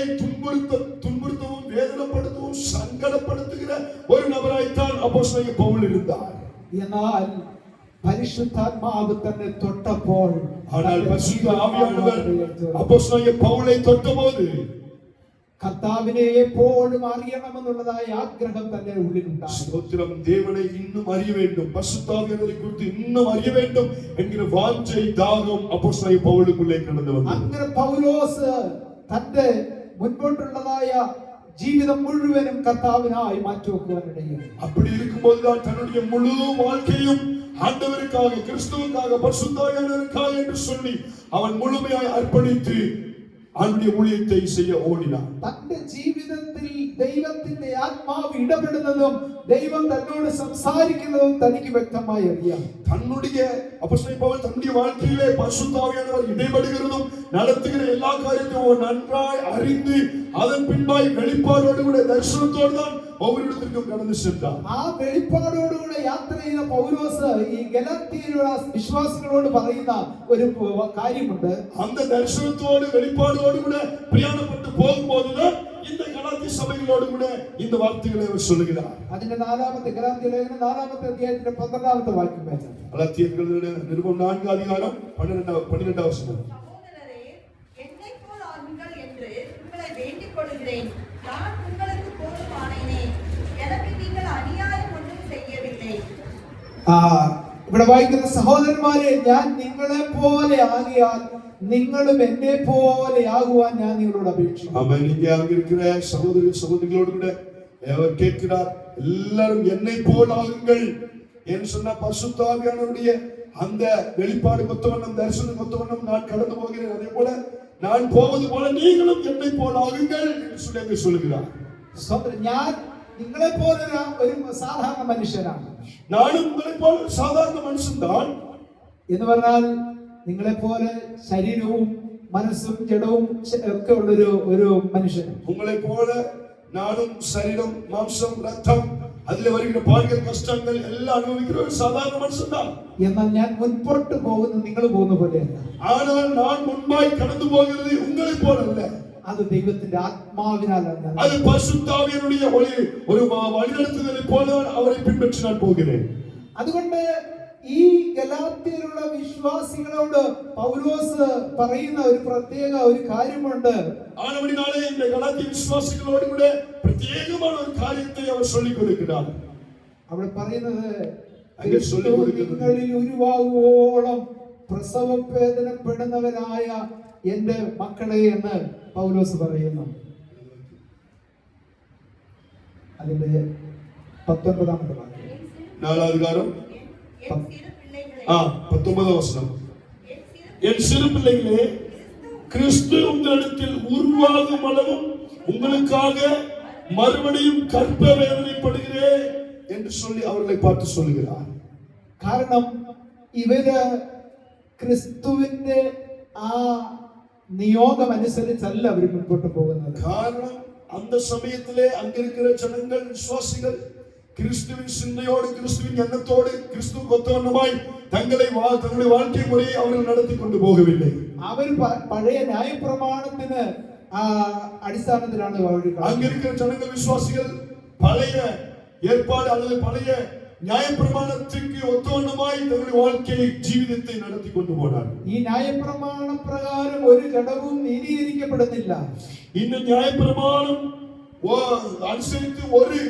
துன்புறுத்தவும் வேதனைப்படுத்தவும் சங்கடப்படுத்துகிற ஒரு நபராய்த்தான் அப்போஸ்தலனாகிய பவுல் இருந்தார். എന്നാൽ പരിശുദ്ധാത്മാവ് തന്നെ തൊട്ടപ്പോൾ, ஆனால் பரிசுத்த ஆவியானவர் அப்போஸ்தலனாகிய பவுலை தொட்டபோது കർത്താവിനെ എപ്പോഴും അറിയണമെന്നുള്ളതായ ആഗ്രഹം തന്നെ ഉള്ളിലുണ്ടായി. ஸ்தோத்திரம். தேவனை இன்னும் அறிய வேண்டும், பரிசுத்தாவியானவரை குறித்து இன்னும் அறிய வேண்டும் என்கிற வாஞ்சை தாகம் அப்போஸ்தலனாகிய பவுலுக்குள்ளே கடந்து வந்தது. അങ്ങനെ പൗലോസ് തന്റെ മുൻപോട്ടുള്ളതായ ജീവിതം മുഴുവനും കർത്താവിനായി മാറ്റിവെക്കുവാനിടയായി. அப்படி இருக்கும்போதுதான் தன்னுடைய முழு வாழ்க்கையும் ஆண்டவருக்காக, கிறிஸ்துவுக்காக, பரிசுத்தாவியானவருக்காக என்று சொல்லி அவன் முழுமையாய் அர்ப்பணித்து அவனுடைய ஊழியத்தை செய்ய ஓடினான். തന്റെ ജീവിതത്തിൽ ദൈവത്തിന്റെ ആത്മാവ് ഇടപെടുന്നതും ദൈവം തന്നോട് സംസാരിക്കുന്നതും തനിക്ക് വ്യക്തമായി അറിയാം. தன்னுடைய அப்போஸ்தலனாகிய பவுல் தன்னுடைய வாழ்க்கையிலே பரிசுத்தாவியானவர் இடைபடுகிறதும் நடத்துகிற எல்லா காரியத்தையும் நன்றாய் அறிந்து அதன் பின்பாய் வெளிப்பாடோடு கூட தரிசனத்தோடு தான் ஒவ்வொருஇடத்திற்கும் கடந்து சென்றார். ആ വെളിപ്പാടോടുകൂടെ യാത്ര ചെയ്ത പൗലോസ് ഈ ഗലാത്യയിലുള്ള വിശ്വാസികളോട് പറയുന്ന ഒരു കാര്യമുണ്ട്. அந்த தரிசனத்தோடு வெளிப்பாடோடு கூட பிரயாணப்பட்டு போகும்போதுதான் இந்த கலாத்திய சபைகள் சகோதரிகளோடு கூட இந்த வார்த்தைகளை அவர் சொல்லுகிறார். അതിന്റെ 4-ാമത്തെ ഗലാത്യ ലേഖനം 4-ാമത്തെ അധ്യായത്തിന്റെ 12-ാമത്തെ വാക്യം വായിച്ചാൽ கலாத்தியர்களுடைய நிருபம் 4 அதிகாரம் 12 வசனம். சகோதரரே, என்னைப் போல் ஆகுங்கள் என்று உங்களை வேண்டிக் கொள்கிறேன். நான் உங்களுக்கு போதுமானேனே. எனக்கு நீங்கள் அநியாயம் ஒன்றும் செய்யவில்லை. ഇവിടെ വായിക്കുന്ന സഹോദരന്മാരെ, ഞാൻ നിങ്ങളെ പോലെ ആകിയാൽ നിങ്ങളും എന്നെ പോലെ ആകുവാൻ ഞാൻ നിങ്ങളോട് അപേക്ഷിക്കുന്നു. ஆமென். இங்கே அங்க இருக்கிற சகோதரிகளோடு கூட அவர் கேட்கிறார், எல்லாரும் என்னை போல் ஆகுங்கள் என்று சொன்ன பரிசுத்த ஆவியானவருடைய அந்த வெளிப்பாடு கொத்தவண்ணம், தரிசனம் கொத்தவண்ணம் நான் கடந்து போகிறேன். அதே போல நான் போவது போல நீங்களும் என்னை போல் ஆகுங்கள் என்று சொல்லி அங்கே சொல்லுகிறார். ഞാൻ നിങ്ങളെ പോലെ ഒരു സാധാരണ മനുഷ്യനാണ്. நானும் உங்களை போல சாதாரண மனுஷன்தான் എന്ന് പറഞ്ഞാൽ നിങ്ങളെ പോലെ ശരീരവും മനസ്സും ജഡവും ഒക്കെ ഉള്ളൊരു ഒരു മനുഷ്യൻ. உங்களை போல நானும் சரீரம், மாம்சம், ரத்தம், അതിലെ വരുന്ന പാടുകൾ, കഷ്ടങ്ങൾ എല്ലാം അനുഭവിക്കുന്ന ഒരു സാധാരണ മനുഷ്യன்தான். എന്നാൽ ഞാൻ മുൻപോട്ട് പോകുന്നത് നിങ്ങൾ പോകുന്ന പോലെയല്ല. ஆனால் நான் முன்பாய் கடந்து போகிறது உங்களை போலல்ல. അത് ദൈവത്തിന്റെ ആത്മാവിനാലാണ്. அது பரிசுத்த ஆவியினுடைய ஒரு வழிநடத்துதலை போல அவரை பின்பற்றி நான் போகிறேன். അതുകൊണ്ട് ഈ ഗലാത്യയിലുള്ള വിശ്വാസികളോട് പൗലോസ് പറയുന്ന ഒരു പ്രത്യേക ഒരു കാര്യമുണ്ട്. ஆனபடினாலே இந்த கலாத்திய விசுவாசிகளோடு கூட பிரத்யேகமான ஒரு காரியத்தை அவர் சொல்லிக் கொடுக்கிறார். അവിടെ പറയുന്നത് അങ്ങനെ சொல்லிக் കൊടുക്കുന്നത്, നിങ്ങളിൽ ഉരുവാകുവോളം പ്രസവവേദനപ്പെടുന്നവരായ എന്റെ മക്കളെ എന്ന് പൗലോസ് പറയുന്നു. അതിന്റെ 19-ാമത്തെ വാക്യം, 4 அதிகாரம் என் சிறு பிள்ளைகளே, 19 வசனம். என் சிறு என் சிறு பிள்ளைகளே, கிறிஸ்து உங்களிடத்தில் உருவாகும் அளவும் உங்களுக்காக மறுபடியும் கற்ப வேதனைப்படுகிறேன் என்று சொல்லி அவர்களை பார்த்து சொல்லுகிறார். കാരണം ഇവര് ക്രിസ്തുവിന്റെ ആ നിയോഗം അനുസരിച്ചല്ല അവർ മുൻപോട്ട് പോകുന്നത്. காரணம் அந்த சமயத்திலே அங்கிருக்கிற ஜனங்கள், விசுவாசிகள் கிறிஸ்துவின் சிந்தையோடு, கிறிஸ்துவின் எண்ணத்தோடு, கிறிஸ்துவ கொத்தவண்ணமாய் தங்களுடைய வாழ்க்கை முறையை அவர்கள் நடத்தி கொண்டு போகவில்லை. അവർ പഴയ ന്യായപ്രമാണത്തിന് അടിസ്ഥാനത്തിലാണ് அங்கிருக்கிற ஜனங்கள், விசுவாசிகள் பழைய ஏற்பாடு அல்லது பழைய நியாயப்பிரமாணத்துக்கு ஒத்தவண்ணமாய் தங்களுடைய வாழ்க்கையை, ஜீவிதத்தை நடத்தி கொண்டு போனார்கள். ഈ ന്യായപ്രമാണ പ്രകാരം ഒരു ജഡവും നീതീകരിക്കപ്പെടുന്നില്ല. இந்த நியாயப்பிரமாணம் അനുസരിച്ച് ഒരു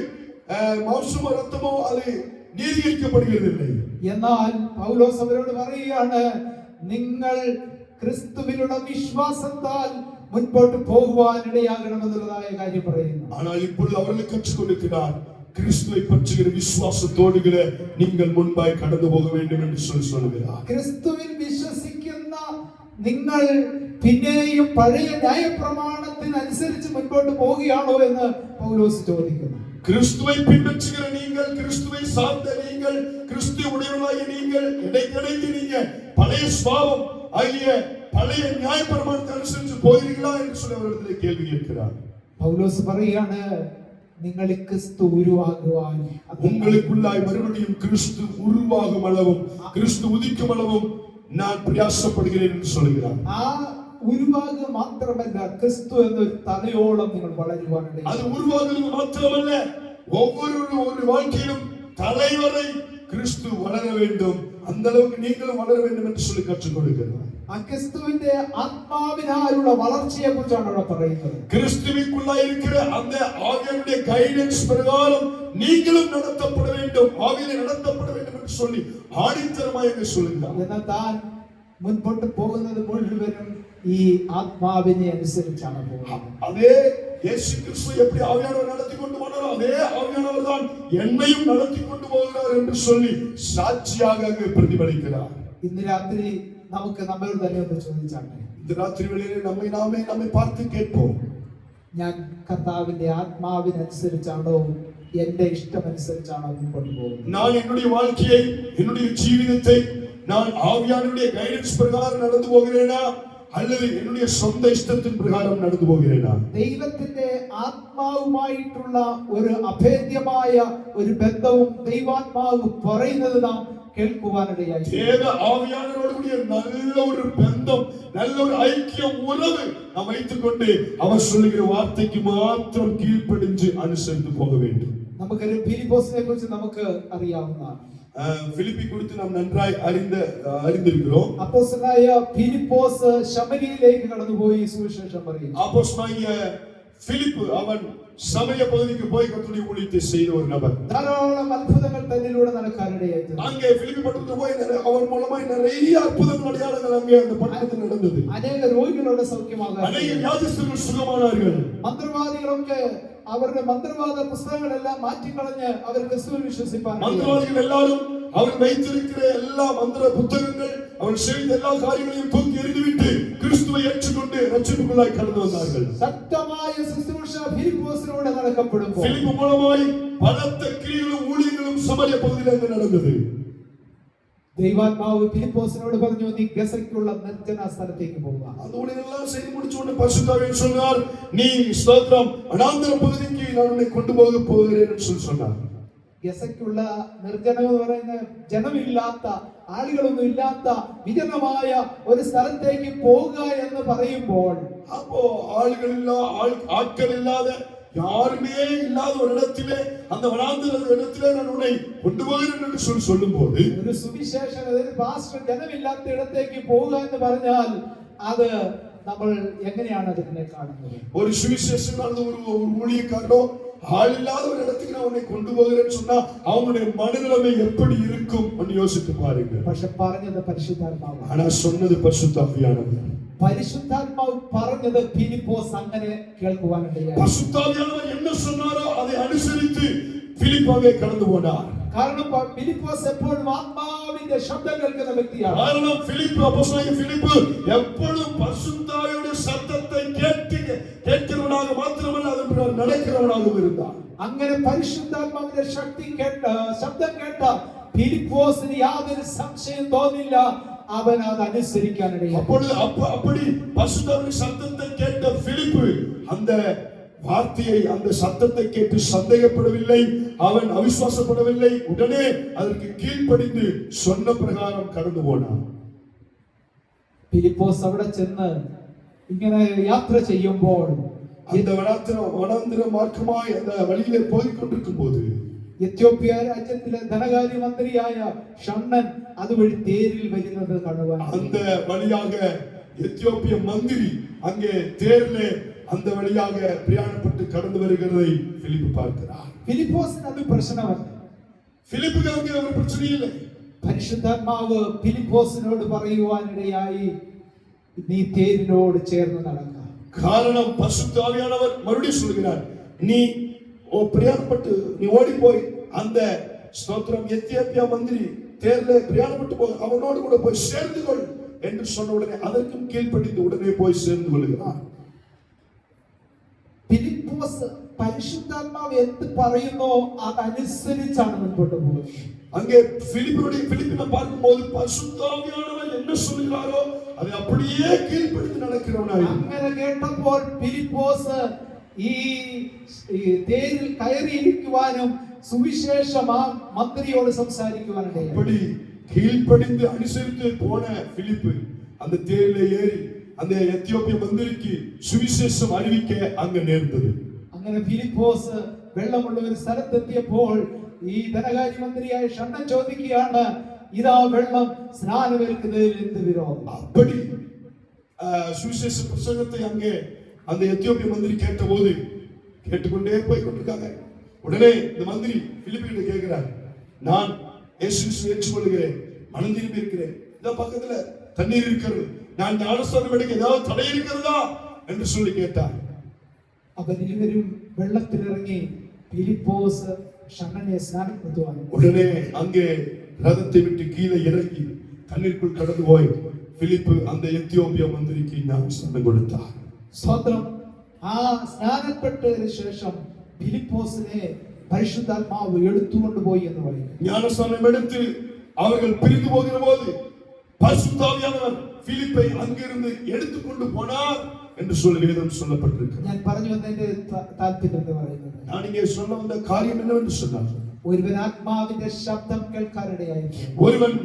മാംസമോ രക്തമോ അത് നീതീകരിക്കപ്പെടുകയില്ല. എന്നാൽ പൗലോസ് അവരോട് പറയുകയാണ്, നിങ്ങൾ ക്രിസ്തുവിലുള്ള വിശ്വാസത്താൽ മുൻപോട്ട് പോകുവാൻ ഇടയാകണമെന്നുള്ളതായ കാര്യം പറയുന്നു. ஆனால் இப்பொழுது அவர்களுக்கு கற்றுக் கொடுக்கிறார், கிறிஸ்துவை பற்றுகிற விசுவாசத்தோடு நீங்கள் முன்பாய் கடந்து போக வேண்டும் என்று சொல்லுகிறார். ക്രിസ്തുവിൽ വിശ്വസിക്കുന്ന നിങ്ങൾ പിന്നെയും പഴയ ന്യായപ്രമാണത്തിനനുസരിച്ച് മുൻപോട്ട് പോവുകയാണോ എന്ന് പൗലോസ് ചോദിക്കുന്നു. கிறிஸ்துவை பின்பற்றுகிற நீங்கள், கிறிஸ்துவை சார்ந்த நீங்கள், கிறிஸ்து உடையவர்களாகிய நீங்கள், இடைக்கிடைக்கு நீங்க பழைய சுபாவம் ஆகிய பழைய நியாயப்பிரமாணத்தை அனுசரித்து போகிறீர்களா என்று சொல்லி அவரிடத்தில் கேள்வி கேட்கிறார். പൗലോസ് പറയുകയാണ്, നിങ്ങൾ ക്രിസ്തു ഉരുവാകുവാൻ, உங்களுக்குள்ளாய் மறுபடியும் கிறிஸ்து உருவாகும் அளவும், கிறிஸ்து உதிக்கும் அளவும் நான் பிரயாசப்படுகிறேன் என்று சொல்கிறார். ആ ഉരുവാകുക മാത്രമല്ല, ക്രിസ്തു എന്നൊരു തലയോളം നിങ്ങൾ വളരുവാൻ. அது உருவாகுவது மாத்திரமல்ல, ஒவ்வொரு வாழ்க்கையிலும் தலைவரை கிறிஸ்து வளர வேண்டும், அந்த அளவுக்கு நீங்களும் வளர வேண்டும் என்று சொல்லி கற்றுக் கொடுக்கிறார். ആ ക്രിസ്തുവിന്റെ ആത്മാവിനാലുള്ള വളർച്ചയെ കുറിച്ചാണ് അവിടെ പറയുന്നത്. கிறிஸ்துவிற்குள்ளாய் இருக்கிற அந்த ஆவியானுடைய கைடன்ஸ் பிரகாரம் நீங்களும் நடத்தப்பட வேண்டும், ஆவியிலே நடத்தப்பட வேண்டும் என்று சொல்லி ஆணித்தரமாய் அங்கே சொல்கிறார். എന്നാൽ താൻ മുൻപോട്ട് പോകുന്നത് മുഴുവനും ഈ ആത്മാവിനെ അനുസരിച്ചാണ് പോകുന്നത്. அதே இயேசு கிறிஸ்து எப்படி ஆவியானவர் நடத்தி கொண்டு போனாரோ அதே ஆவியானவர் தான் என்னையும் நடத்தி கொண்டு போகிறார் என்று சொல்லி சாட்சியாக அங்கே பிரதிபலிக்கிறார். ഇന്ന് രാത്രി നമുക്ക് നമ്മളോട് തന്നെ ഒന്ന് ചോദിച്ചാട്ടെ, இந்த ராத்திரி வேளையிலே நம்மை பார்த்து கேட்போம், ഞാൻ കർത്താവിന്റെ ആത്മാവിനനുസരിച്ചാണോ എന്റെ ഇഷ്ടമനുസരിച്ചാണോ മുൻപോട്ട് പോകുന്നത്? நான் என்னுடைய வாழ்க்கையை, என்னுடைய ஜீவிதத்தை நான் ஆவியானுடைய கைடன்ஸ் பிரகாரம் நடந்து போகிறேனா, அல்லது என்னுடைய சொந்த இஷ்டத்தின் பிரகாரம் நடந்து போகிறேனா? ദൈവത്തിന്റെ ആത്മാവുമായിട്ടുള്ള ഒരു അഭേദ്യമായ ഒരു ബന്ധവും ദൈവാത്മാവ് പറയുന്നത് നാം കേൾക്കുവാനിടയായി. தேவ ஆவியானவரோடு கூடிய நல்ல ஒரு பந்தம், நல்ல ஒரு ஐக்கியம், உறவு நாம் வைத்துக்கொண்டு அவர் சொல்லுகிற வார்த்தைக்கு மாத்திரம் கீழ்ப்படிஞ்சு அனுசரித்து போக வேண்டும். നമുക്കൊരു ഫിലിപ്പോസിനെ കുറിച്ച് നമുക്ക് അറിയാവുന്നതാണ്. பிலிப்பி குறித்து நாம் நன்றாய் அறிந்திருக்கிறோம். അപ്പോസ്തലനായ ഫിലിപ്പോസ് ശമരിയയിലേക്ക് കടന്നുപോയി സുവിശേഷം പറയുന്നു. அப்போஸ்தலனாகிய பிலிப்பு அவன் சமய பகுதிக்கு போய் கர்த்தருடைய ஊழியத்தை செய்த ஒரு நபர். ധാരാളം അത്ഭുതങ്ങൾ തന്നിലൂടെ നടക്കാനിടയായി. அங்கே பிலிப்பி பட்டணத்துக்கு போய் அவர் மூலமாய் நிறைய அற்புதங்கள் அடையாளங்கள் அங்கே அந்த பட்டணத்தில் நடந்தது. അനേക രോഗികളുടെ സൗഖ്യമാകാൻ, அநேக வியாதிஸ்தர்கள் சுகமானார்கள். മന്ത്രവാദികളൊക്കെ അവരുടെ മന്ത്രവാദ പുസ്തകങ്ങളെല്ലാം മാറ്റിക്കളഞ്ഞ് അവർ ക്രിസ്തുവിൽ വിശ്വസിപ്പാൻ, மந்திரவாதிகள் எல்லாரும் அவர் வைத்திருக்கிற எல்லா மந்திர புத்தகங்கள், அவர் செய்த எல்லா காரியங்களையும் தூக்கி எறிந்துவிட்டு கிறிஸ்துவை ஏற்றுக்கொண்டு ரட்சிப்புக்குள்ளாய் கடந்து வந்தார்கள். ശക്തമായ ശുശ്രൂഷ ഫിലിപ്പോസിലൂടെ നടക്കപ്പെടുമ്പോൾ பிலிப்பு மூலமாய் பலத்த கிரியைகளும் ஊழியங்களும் சமரிய பகுதியில் அங்கு நடந்தது. ദൈവാത്മാവ് ഫിലിപ്പോസിനോട് പറഞ്ഞു, നീ ഗസയ്ക്കുള്ള നിർജ്ജന സ്ഥലത്തേക്ക് പോവുക. அந்த ஊழியெல்லாம் செய்து முடிச்ச உடனே பரிசுத்தாவியானவர் சொன்னார், நீ ஸ்தோத்திரம் வனாந்தர பகுதிக்கு நான் உன்னை கொண்டு போகிறேன் என்று சொன்னார். ഗസയ്ക്കുള്ള നിർജ്ജനം എന്ന് പറയുന്ന ജനമില്ലാത്ത, ആളുകളൊന്നും ഇല്ലാത്ത വിജനമായ ഒരു സ്ഥലത്തേക്ക് പോവുക എന്ന് പറയുമ്പോൾ அப்போ ஆட்கள் இல்லாத, யாருமே இல்லாத ஒரு இடத்திலே, அந்த வனாந்தர இடத்திலே நான் உன்னை கொண்டு போகிறேன் என்று சொல்லும்போது, ഒരു സുവിശേഷൻ, അതായത് പാസ്റ്റർ ജനമില്ലാത്ത ഇടത്തേക്ക് പോവുക എന്ന് പറഞ്ഞാൽ അത് നമ്മൾ എങ്ങനെയാണ് അതിനെ കാണുന്നത്? ஒரு சுவிசேஷம் ஒரு ஊழியக்காரோ ஆள் இல்லாத ஒரு இடத்துக்கு நான் உன்னை கொண்டு போகிறேன்னு சொன்னா அவங்களுடைய மனநிலைமை எப்படி இருக்கும் என்று யோசித்து பாருங்க. പക്ഷെ പറഞ്ഞത് പരിശുദ്ധാത്മാവ്. ஆனா சொன்னது பரிசுத்த ஆவியானவர். പരിശുദ്ധാത്മാവ് പറഞ്ഞത് ഫിലിപ്പോസ് അങ്ങനെ കേൾക്കുവാനിടയായി. பரிசுத்த ஆவியானவர் என்ன சொன்னாரோ அதை அனுசரித்து பிலிப்பாவே கடந்து போனார். കാരണം ഫിലിപ്പോസ് എപ്പോഴും ആത്മാവിന്റെ ശബ്ദം കേൾക്കുന്ന വ്യക്തിയാണ്. കാരണം அப்போஸ்தலனாகிய பிலிப்பு எப்பொழுதும் பரிசுத்த ஆவியுடைய சத்தத்தை கேட்கிறவனாக மாத்திரமல்ல அதன்படி நடக்கிறவனாகவும் இருந்தார். അങ്ങനെ പരിശുദ്ധാത്മാവിന്റെ ശബ്ദം കേട്ട ഫിലിപ്പോസിന് യാതൊരു സംശയം തോന്നില്ല, അവൻ അത് അനുസരിക്കാനിടയായി. அப்படி பரிசுத்த ஆவியின் சத்தத்தை கேட்ட பிலிப்பு அந்த வார்த்தையை, அந்த சத்தத்தை கேட்டு சந்தேகப்படவில்லை, அவன் அவிசுவாசப்படவில்லை, உடனே அதற்கு கீழ்ப்படிந்து சொன்ன பிரகாரம் கடந்து போனான். ഫിലിപ്പോസ് അവിടെ ചെന്ന് ഇങ്ങനെ യാത്ര ചെയ്യുമ്പോൾ அந்த வனாந்திர மார்க்கமாய் அந்த வழியிலே போய் கொண்டிருக்கும் போது എത്യോപ്യ രാജ്യത്തിലെ ധനകാര്യ മന്ത്രിയായ ഷണ്ണൻ അതുവഴി തേരിൽ വരുന്നത് കാണുവാൻ, அந்த வழியாக எத்தியோப்பிய மந்திரி அங்கே தேரிலே அந்த வழியாக பிரயாணப்பட்டு கடந்து வருகிறதை பிலிப்பு பார்க்கிறார். ഫിലിപ്പോസിന് അത് പ്രശ്നമല്ല. பிலிப்புக்கு அங்கே ஒரு பிரச்சனை இல்லை. പരിശുദ്ധാത്മാവ് ഫിലിപ്പോസിനോട് പറയുവാനിടയായി, നീ തേരിനോട് ചേർന്ന് നടക്കുക. காரணம் பரிசுத்த ஆவியானவர் மறுபடியும் சொல்கிறார், நீ பிரயாணப்பட்டு நீ ஓடி போய் அந்த ஸ்தோத்திரம் எத்தியோப்பியா மந்திரி தேர்ல பிரயாணப்பட்டு போய் அவனோடு கூட போய் சேர்ந்து கொள் என்று சொன்ன உடனே அதற்கும் கீழ்ப்படிந்து உடனே போய் சேர்ந்து கொள்கிறார். ഫിലിപ്പോസ് പരിശുദ്ധാത്മാവ് എന്ത് പറയുന്നോ അതനുസരിച്ചാണ് മുൻപോട്ട് പോകുന്നത്. அங்கே பிலிப்பினை பார்க்கும்போது பரிசுத்த ஆவியானவர் என்ன சொல்கிறாரோ அதை அப்படியே கீழ்ப்படிந்து நடக்கிறவனாய். അങ്ങനെ കേട്ടപ്പോൾ ഫിലിപ്പോസ് ഈ തേരിൽ കയറിയിരിക്കുവാനും സുവിശേഷം ആ മന്ത്രിയോട് സംസാരിക്കുവാനിടയായി. அப்படி கீழ்ப்படிந்து அனுசரித்து போன பிலிப்பு அந்த தேரிலே ஏறி அந்த எத்தியோப்பிய மந்திரிக்கு சுவிசேஷம் அறிவிக்க அங்க நேர்ந்தது. അങ്ങനെ ഫിലിപ്പോസ് വെള്ളമുള്ള ഒരു സ്ഥലത്തെത്തിയപ്പോൾ ഈ ധനകാര്യ മന്ത്രിയായ ഷണ്ണൻ ചോദിക്കുകയാണ്, ഇതാ വെള്ളം, സ്നാനമേൽക്കുന്നതിൽ എന്ത് വിരോധം? அப்படி சுவிசேஷ பிரசங்கத்தை அங்கே அந்த எத்தியோப்பிய மந்திரி கேட்டபோது கேட்டுக்கொண்டே போய் கொண்டிருக்காங்க. உடனே இந்த மந்திரி பிலிப்பிட்ட கேட்கிறார், நான் இயேசுவை ஏற்றுக்கொள்கிறேன், மனம் திரும்பி இருக்கிறேன், இந்த பக்கத்துல தண்ணீர் இருக்கிறது, நான் ஞானஸ்நானம் எடுக்க ஏதாவது தடை இருக்கிறதா என்று சொல்லி கேட்டார். അവരിരുവരും വെള്ളത്തിലിറങ്ങി ഫിലിപ്പോസ് ഷണ്ണനെ സ്നാനപ്പെടുത്തുവാൻ. உடனே அங்கே ரதத்தை விட்டு கீழே இறங்கி தண்ணீருக்குள் கடந்து போய் பிலிப்பு அந்த எத்தியோப்பிய மந்திரிக்கு ஞானஸ்நானம் கொடுத்தார். സ്തോത്രം. ആ സ്നാനപ്പെട്ടതിന് ശേഷം ഫിലിപ്പോസിനെ പരിശുദ്ധാത്മാവ് എടുത്തുകൊണ്ടുപോയി എന്ന് പറയും. ஞானஸ்நானம் எடுத்து அவர்கள் பிரிந்து போகிற போது பரிசுத்த ஆவியானவர் பிலிப்பை அங்கிருந்து எடுத்துக்கொண்டு போனார் என்று சொல்லி வேதம் சொல்லப்பட்டிருக்கிறது. ഞാൻ പറഞ്ഞു വന്നതിന്റെ താല്പര്യം എന്ന് പറയുന്നത്, நான் இங்கே சொல்ல வந்த காரியம் என்னவென்று சொன்னார், ഒരുവൻ ആത്മാവിന്റെ ശബ്ദം കേൾക്കാനിടയായിരിക്കും. ஒருவன்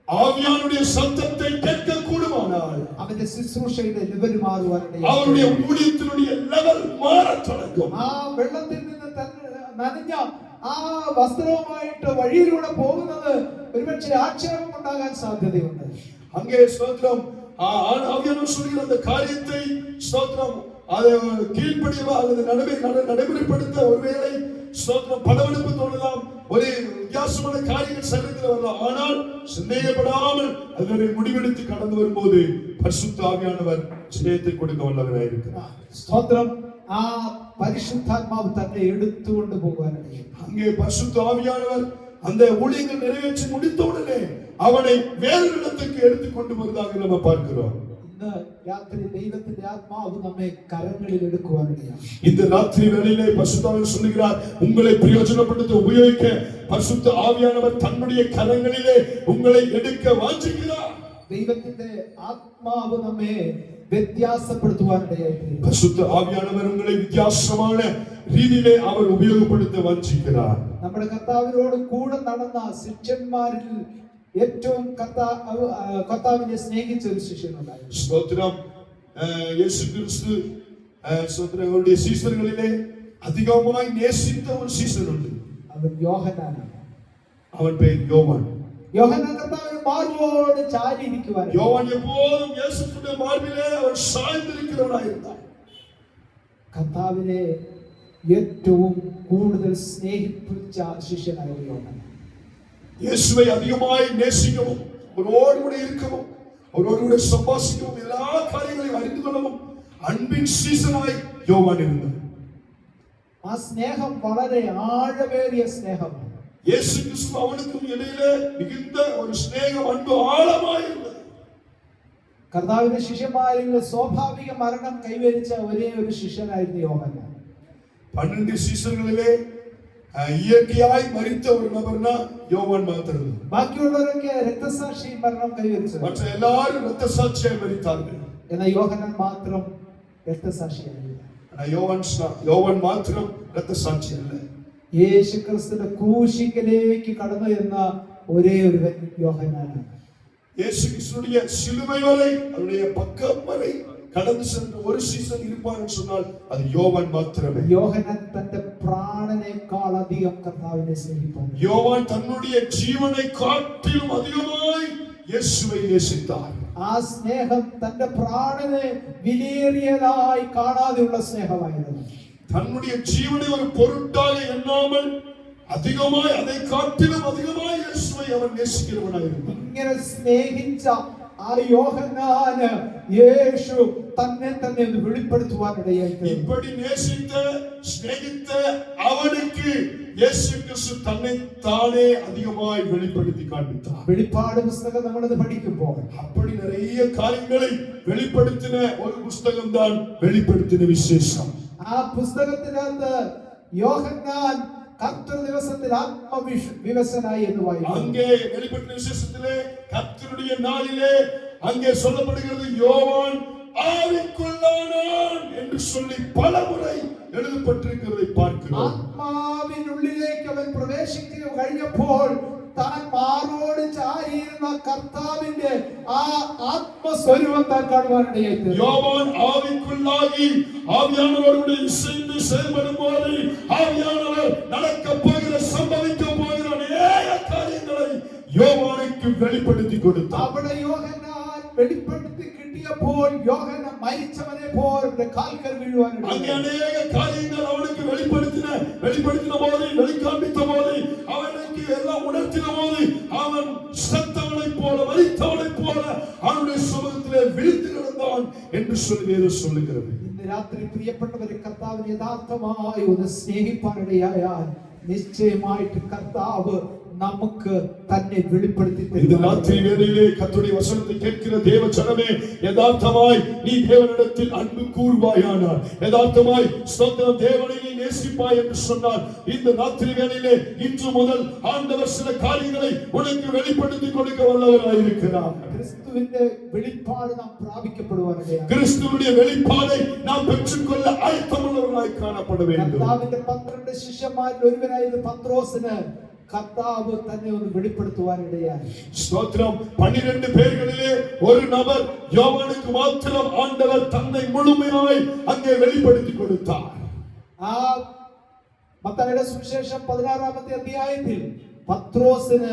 ஆவியானுடைய சத்தத்தை கேட்க கூடுமானால் അവന്റെ ശുശ്രൂഷയുടെ ലെവൽ മാറുവാനിടയായിരിക്കും. அவருடைய ஊழியத்தினுடைய லெவல் மாறத் தொடங்கும். ആ വെള്ളത്തിൽ നിന്ന് നനഞ്ഞ ആ വസ്ത്രവുമായിട്ട് വഴിയിലൂടെ പോകുന്നത് ഒരുപക്ഷെ ആക്ഷേപം ഉണ്ടാകാൻ സാധ്യതയുണ്ട്. அங்கே ஸ்தோத்திரம் ஆவியானவர் சொல்கிற அந்த காரியத்தை ஸ்தோத்திரம் அதை கீழ்ப்படியவா அல்லது நடைமுறைப்படுத்த ஒருவேளை ஸ்தோத்திரம் படவெடுப்பு தோணலாம், ஒரு வித்தியாசமான காரியங்கள் சரீரத்தில் வரலாம். ஆனால் சந்தேகப்படாமல் அதனை முடிவெடுத்து கடந்து வரும்போது பரிசுத்த ஆவியானவர் ஜெயத்தை கொடுக்க வல்லவராய் இருக்கிறார். ஸ்தோத்திரம். ആ പരിശുദ്ധാത്മാവ് തന്നെ എടുത്തുകൊണ്ട് പോകാനിടയായി. அங்கே பரிசுத்த ஆவியானவர் அந்த ஊழியங்கள் நிறைவேற்றி முடித்த உடனே அவனை வேறொரு இடத்துக்கு எடுத்துக்கொண்டு வருவதாக நம்ம பார்க்கிறோம். ഇന്ന് രാത്രി ദൈവത്തിന്റെ ആത്മാവ് നമ്മെ കരങ്ങളിൽ എടുക്കുവാനിടയാണ്. இந்த ராத்திரி வேளையிலே பரிசுத்த ஆவியானவர் சொல்கிறார், உங்களை பிரயோஜனப்படுத்த உபயோகிக்க பரிசுத்த ஆவியானவர் தன்னுடைய கரங்களிலே உங்களை எடுக்க வாஞ்சிக்கிறார். ദൈവത്തിന്റെ ആത്മാവ് നമ്മെ വ്യത്യാസപ്പെടുത്തുവാനിടയായി. பரிசுத்த ஆவியானவர் உங்களை வித்தியாசமான രീതിയിலே அவர் உபயோகப்படுத்த வாஞ்சிக்கிறார். നമ്മുടെ കർത്താവിനോട് കൂടെ നടന്ന ശിഷ്യന്മാരിൽ ഏറ്റവും കർത്താവിനെ സ്നേഹിച്ച ഒരു ശിഷ്യനുണ്ടായിരുന്നു. ஸ்தோத்திரம். இயேசு கிறிஸ்து ஸ்தோத்திரங்களுடைய சீஷர்களிலே அதிகமாய் நேசித்த ஒரு சீஷன் உண்டு. അവൻ യോഹന്നാനാണ്. அவன் பெயர் யோவான். യോഹന്നാൻ കർത്താവിന്റെ മാർബോട് ചാരി ഇരിക്കുവാൻ. யோவான் எப்போதும் இயேசுவுடைய மார்பிலே அவர் சாய்ந்திருக்கிறவனாய் இருந்தார். കർത്താവിനെ ഏറ്റവും കൂടുതൽ സ്നേഹിപ്പിച്ച ശിഷ്യനായിരുന്നു യോഹന്നാൻ. இயேசுவை அதிகமாய் நேசிக்கவும், அவரோடு கூட இருக்கவும், அவரோடு கூட சம்பாஷிக்கவும், எல்லா காரியங்களையும் அறிந்து கொள்ளவும் அன்பின் சீசனாய் யோவான் இருந்தார். ആ സ്നേഹം വളരെ ആഴമേറിയ സ്നേഹമാണ്. இயேசு கிறிஸ்து அவனுக்கும் இடையிலே மிகுந்த ஒரு ஸ்நேகம், அன்பு ஆழமாய் இருந்தது. കർത്താവിന്റെ ശിഷ്യന്മാരിൽ സ്വാഭാവിക മരണം കൈവരിച്ച ഒരേ ഒരു ശിഷ്യനായിരുന്നു യോഹന്നാൻ. 12 சீஷர்களிலே இயற்கையாய் மரித்த ஒரு நபர்னா யோவான் மாத்திரம். ബാക്കിയുള്ളവരൊക്കെ രക്തസാക്ഷി മരണം കൈവരിച്ചു. மற்ற எல்லாரும் இரத்த சாட்சியாய் மரித்தார்கள். എന്നാൽ യോഹന്നാൻ മാത്രം രക്തസാക്ഷിയായില്ല. யோவான் மாத்திரம் இரத்த சாட்சி அல்ல. യേശു ക്രിസ്തുവിന്റെ ക്രൂശിക്കലേക്ക് കടന്നു എന്ന ഒരേ ഒരുവൻ യോഹന്നാനാണ്. இயேசு கிறிஸ்துவின் சிலுவை வரை, அவருடைய பக்கம் வரை கடந்து சென்ற ஒரு சீசன் இருப்பான்னு சொன்னால் அது யோவான் மாத்திரமே. യോഹന്നാൻ തന്റെ പ്രാണനേക്കാൾ അധികം കർത്താവിനെ സ്നേഹിക്കുന്നു. யோவான் தன்னுடைய ஜீவனை காட்டிலும் அதிகமாய் இயேசுவை நேசித்தார். ആ സ്നേഹം തന്റെ പ്രാണനെ വിലയേറിയതായി കാണാതെയുള്ള സ്നേഹമായിരുന്നു. தன்னுடைய ஜீவனை ஒரு பொருட்டாக எண்ணாமல் அதிகமாய், அதை காட்டிலும் அதிகமாய் இயேசுவை அவன் நேசிக்கிறவனாய் இருந்தான். ഇങ്ങനെ സ്നേഹിച്ച ആ യോഹന്നാന് യേശു തന്നെ തന്നെ വെളിപ്പെടുത്തുവാനിടയായി. இப்படி நேசித்த சிநேகித்த அவனுக்கு இயேசு கிறிஸ்து தன்னை தானே அதிகமாய் வெளிப்படுத்தி காண்பித்தார். വെളിപ്പാട് പുസ്തകം നമ്മളത് പഠിക്കുമ്പോൾ அப்படி நிறைய காரியங்களை வெளிப்படுத்தின ஒரு புஸ்தகம் தான் வெளிப்படுத்தின விசேஷம். ആ പുസ്തകത്തിനകത്ത് യോഹന്നാൻ கர்த்தர் ദിവസത്തിൽ ആത്മവിവശനായി എന്ന് വായിക്കുന്നു. அங்கே வெளிப்படுத்தின விசேஷத்திலே கர்த்தருடைய நாளிலே அங்கே சொல்லப்படுகிறது, யோவான் ஆவிக்குள்ளானான் என்று சொல்லி பலமுறை எழுதப்பட்டிருக்கிறதை பார்க்கிறோம். ആത്മാവിനുള്ളിലേക്ക് അവൻ പ്രവേശിക്കുക കഴിഞ്ഞപ്പോൾ താൻ മാറോട് ചാരിയിരുന്ന കർത്താവിന്റെ ആ ആത്മസ്വരൂപം താൻ കാണുവാനിടയായി. யோவான் ஆவிக்குள்ளாகி ஆவியானவரோடு இசைந்து செயல்படும்போது ஆவியானவர் நடக்க போகிற, சம்பவிக்க போகிற அநேக காரியங்களை யோவானுக்கு வெளிப்படுத்தி கொடுத்தார். അവിടെ യോഹന്നാൻ വെളിപ്പെടുത്തി കിട്ടിയപ്പോൾ യോഹന്നാൻ മരിച്ചവനെ പോലെ കാൽക്കൽ വീഴുവാനിടയായി. அங்கே அநேக காரியங்கள் அவனுக்கு வெளிப்படுத்தின போது, வெளிக்காண்பித்த போது, அவனுக்கு எல்லாம் உணர்த்தின போது அவன் செத்தவனை போல, மரித்தவனை போல அவனுடைய சமூகத்திலே விழுந்து கிடந்தான் என்று சொல்லி சொல்லுகிறது. ഇന്ന് രാത്രി പ്രിയപ്പെട്ടവരെ, കർത്താവിനെ യഥാർത്ഥമായി ഒന്ന് സ്നേഹിപ്പാനിടയായാൽ നിശ്ചയമായിട്ട് കർത്താവ് നമുക്ക് തന്നെ വെളിപ്പെടുത്തി இந்த തരും. ராத்திரி வேளையிலே கர்த்தருடைய வசனத்தை கேட்கிற தேவ ஜனமே, யதார்த்தமாய் நீ தேவனிடத்தில் அன்பு கூர்வாயானால், யதார்த்தமாய் ஸ்தோத்திரம் தேவனை நீ நேசிப்பாய் என்று சொன்னால், இந்த ராத்திரி வேளையிலே இன்று முதல் ஆண்டவர் சில காரியங்களை உனக்கு வெளிப்படுத்தி கொடுக்க வல்லவராய் இருக்கிறார். ക്രിസ്തുവിന്റെ വെളിപ്പാട് നാം പ്രാപിക്കപ്പെടുവാനിടയാണ്. கிறிஸ்துவுடைய வெளிப்பாடை நாம் பெற்றுக்கொள்ள ஆயத்தமுள்ளவர்களாய் காணப்பட வேண்டும். കർത്താവിന്റെ 12 ശിഷ്യന്മാരിൽ ഒരുവനായിരുന്ന പത്രോസിന് കർത്താവ് തന്നെ ഒന്ന് വെളിപ്പെടുത്തുവാനിടയാണ്. ஸ்தோத்திரம். 12 பேர்களிலே ஒரு நபர் யோவானுக்கு மாத்திரம் ஆண்டவர் தன்னை முழுமையாய் அங்கே வெளிப்படுத்தி கொடுத்தார். ആ മത്തായിയുടെ സുവിശേഷം 16-ാമത്തെ അധ്യായത്തിൽ പത്രോസിന്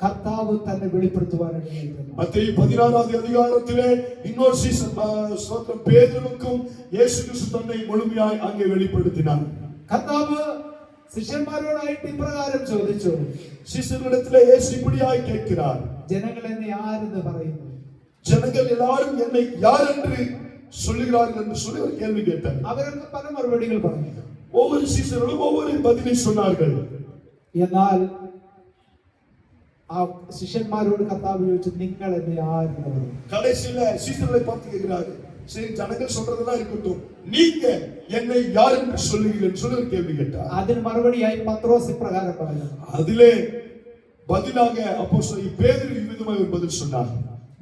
കർത്താവ് തന്നെ വെളിപ്പെടുത്തുവാനിടയായിരുന്നു. மத்தேயு 16-வது அதிகாரத்திலே இன்னொரு ஸ்தோத்திரம் பேதுருவுக்கும் இயேசு கிறிஸ்து தன்னை முழுமையாய் அங்கே வெளிப்படுத்தினார். കർത്താവ് ശിഷ്യന്മാരോടായിട്ട് ഇപ്രകാരം ചോദിച്ചു, சீசர்களிடத்திலே இயேசு இப்படியாய் கேட்கிறார், ജനങ്ങൾ എന്നെ ആരെന്ന് പറയുന്നു? ஜனங்கள் எல்லாரும் என்னை யார் என்று சொல்லுகிறார்கள் என்று சொல்லி ஒரு கேள்வி கேட்டார். അവരൊക്കെ പല മറുപടികൾ പറഞ്ഞു. ஒவ்வொரு சீசர்களும் ஒவ்வொரு பதிலை சொன்னார்கள். എന്നാൽ ആ ശിഷ്യന്മാരോട് കർത്താവ് ചോദിച്ചു, നിങ്ങൾ എന്നെ ആരെന്ന് പറയുന്നു? கடைசியில சீசர்களை பார்த்து கேட்கிறாரு, சரி ஜனங்கள் சொல்றதெல்லாம் இருக்கட்டும், நீங்க என்னை யார் என்று சொல்லுகிறீர்கள் சொல்லி ஒரு கேள்வி கேட்டார். അതിന് മറുപടിയായി പത്രോസ് ഇപ്രകാരം പറഞ്ഞു, அதிலே பதிலாக அப்போஸ்தலன் பேதுரு இவ்விதமாய் ஒரு பதில் சொன்னார்,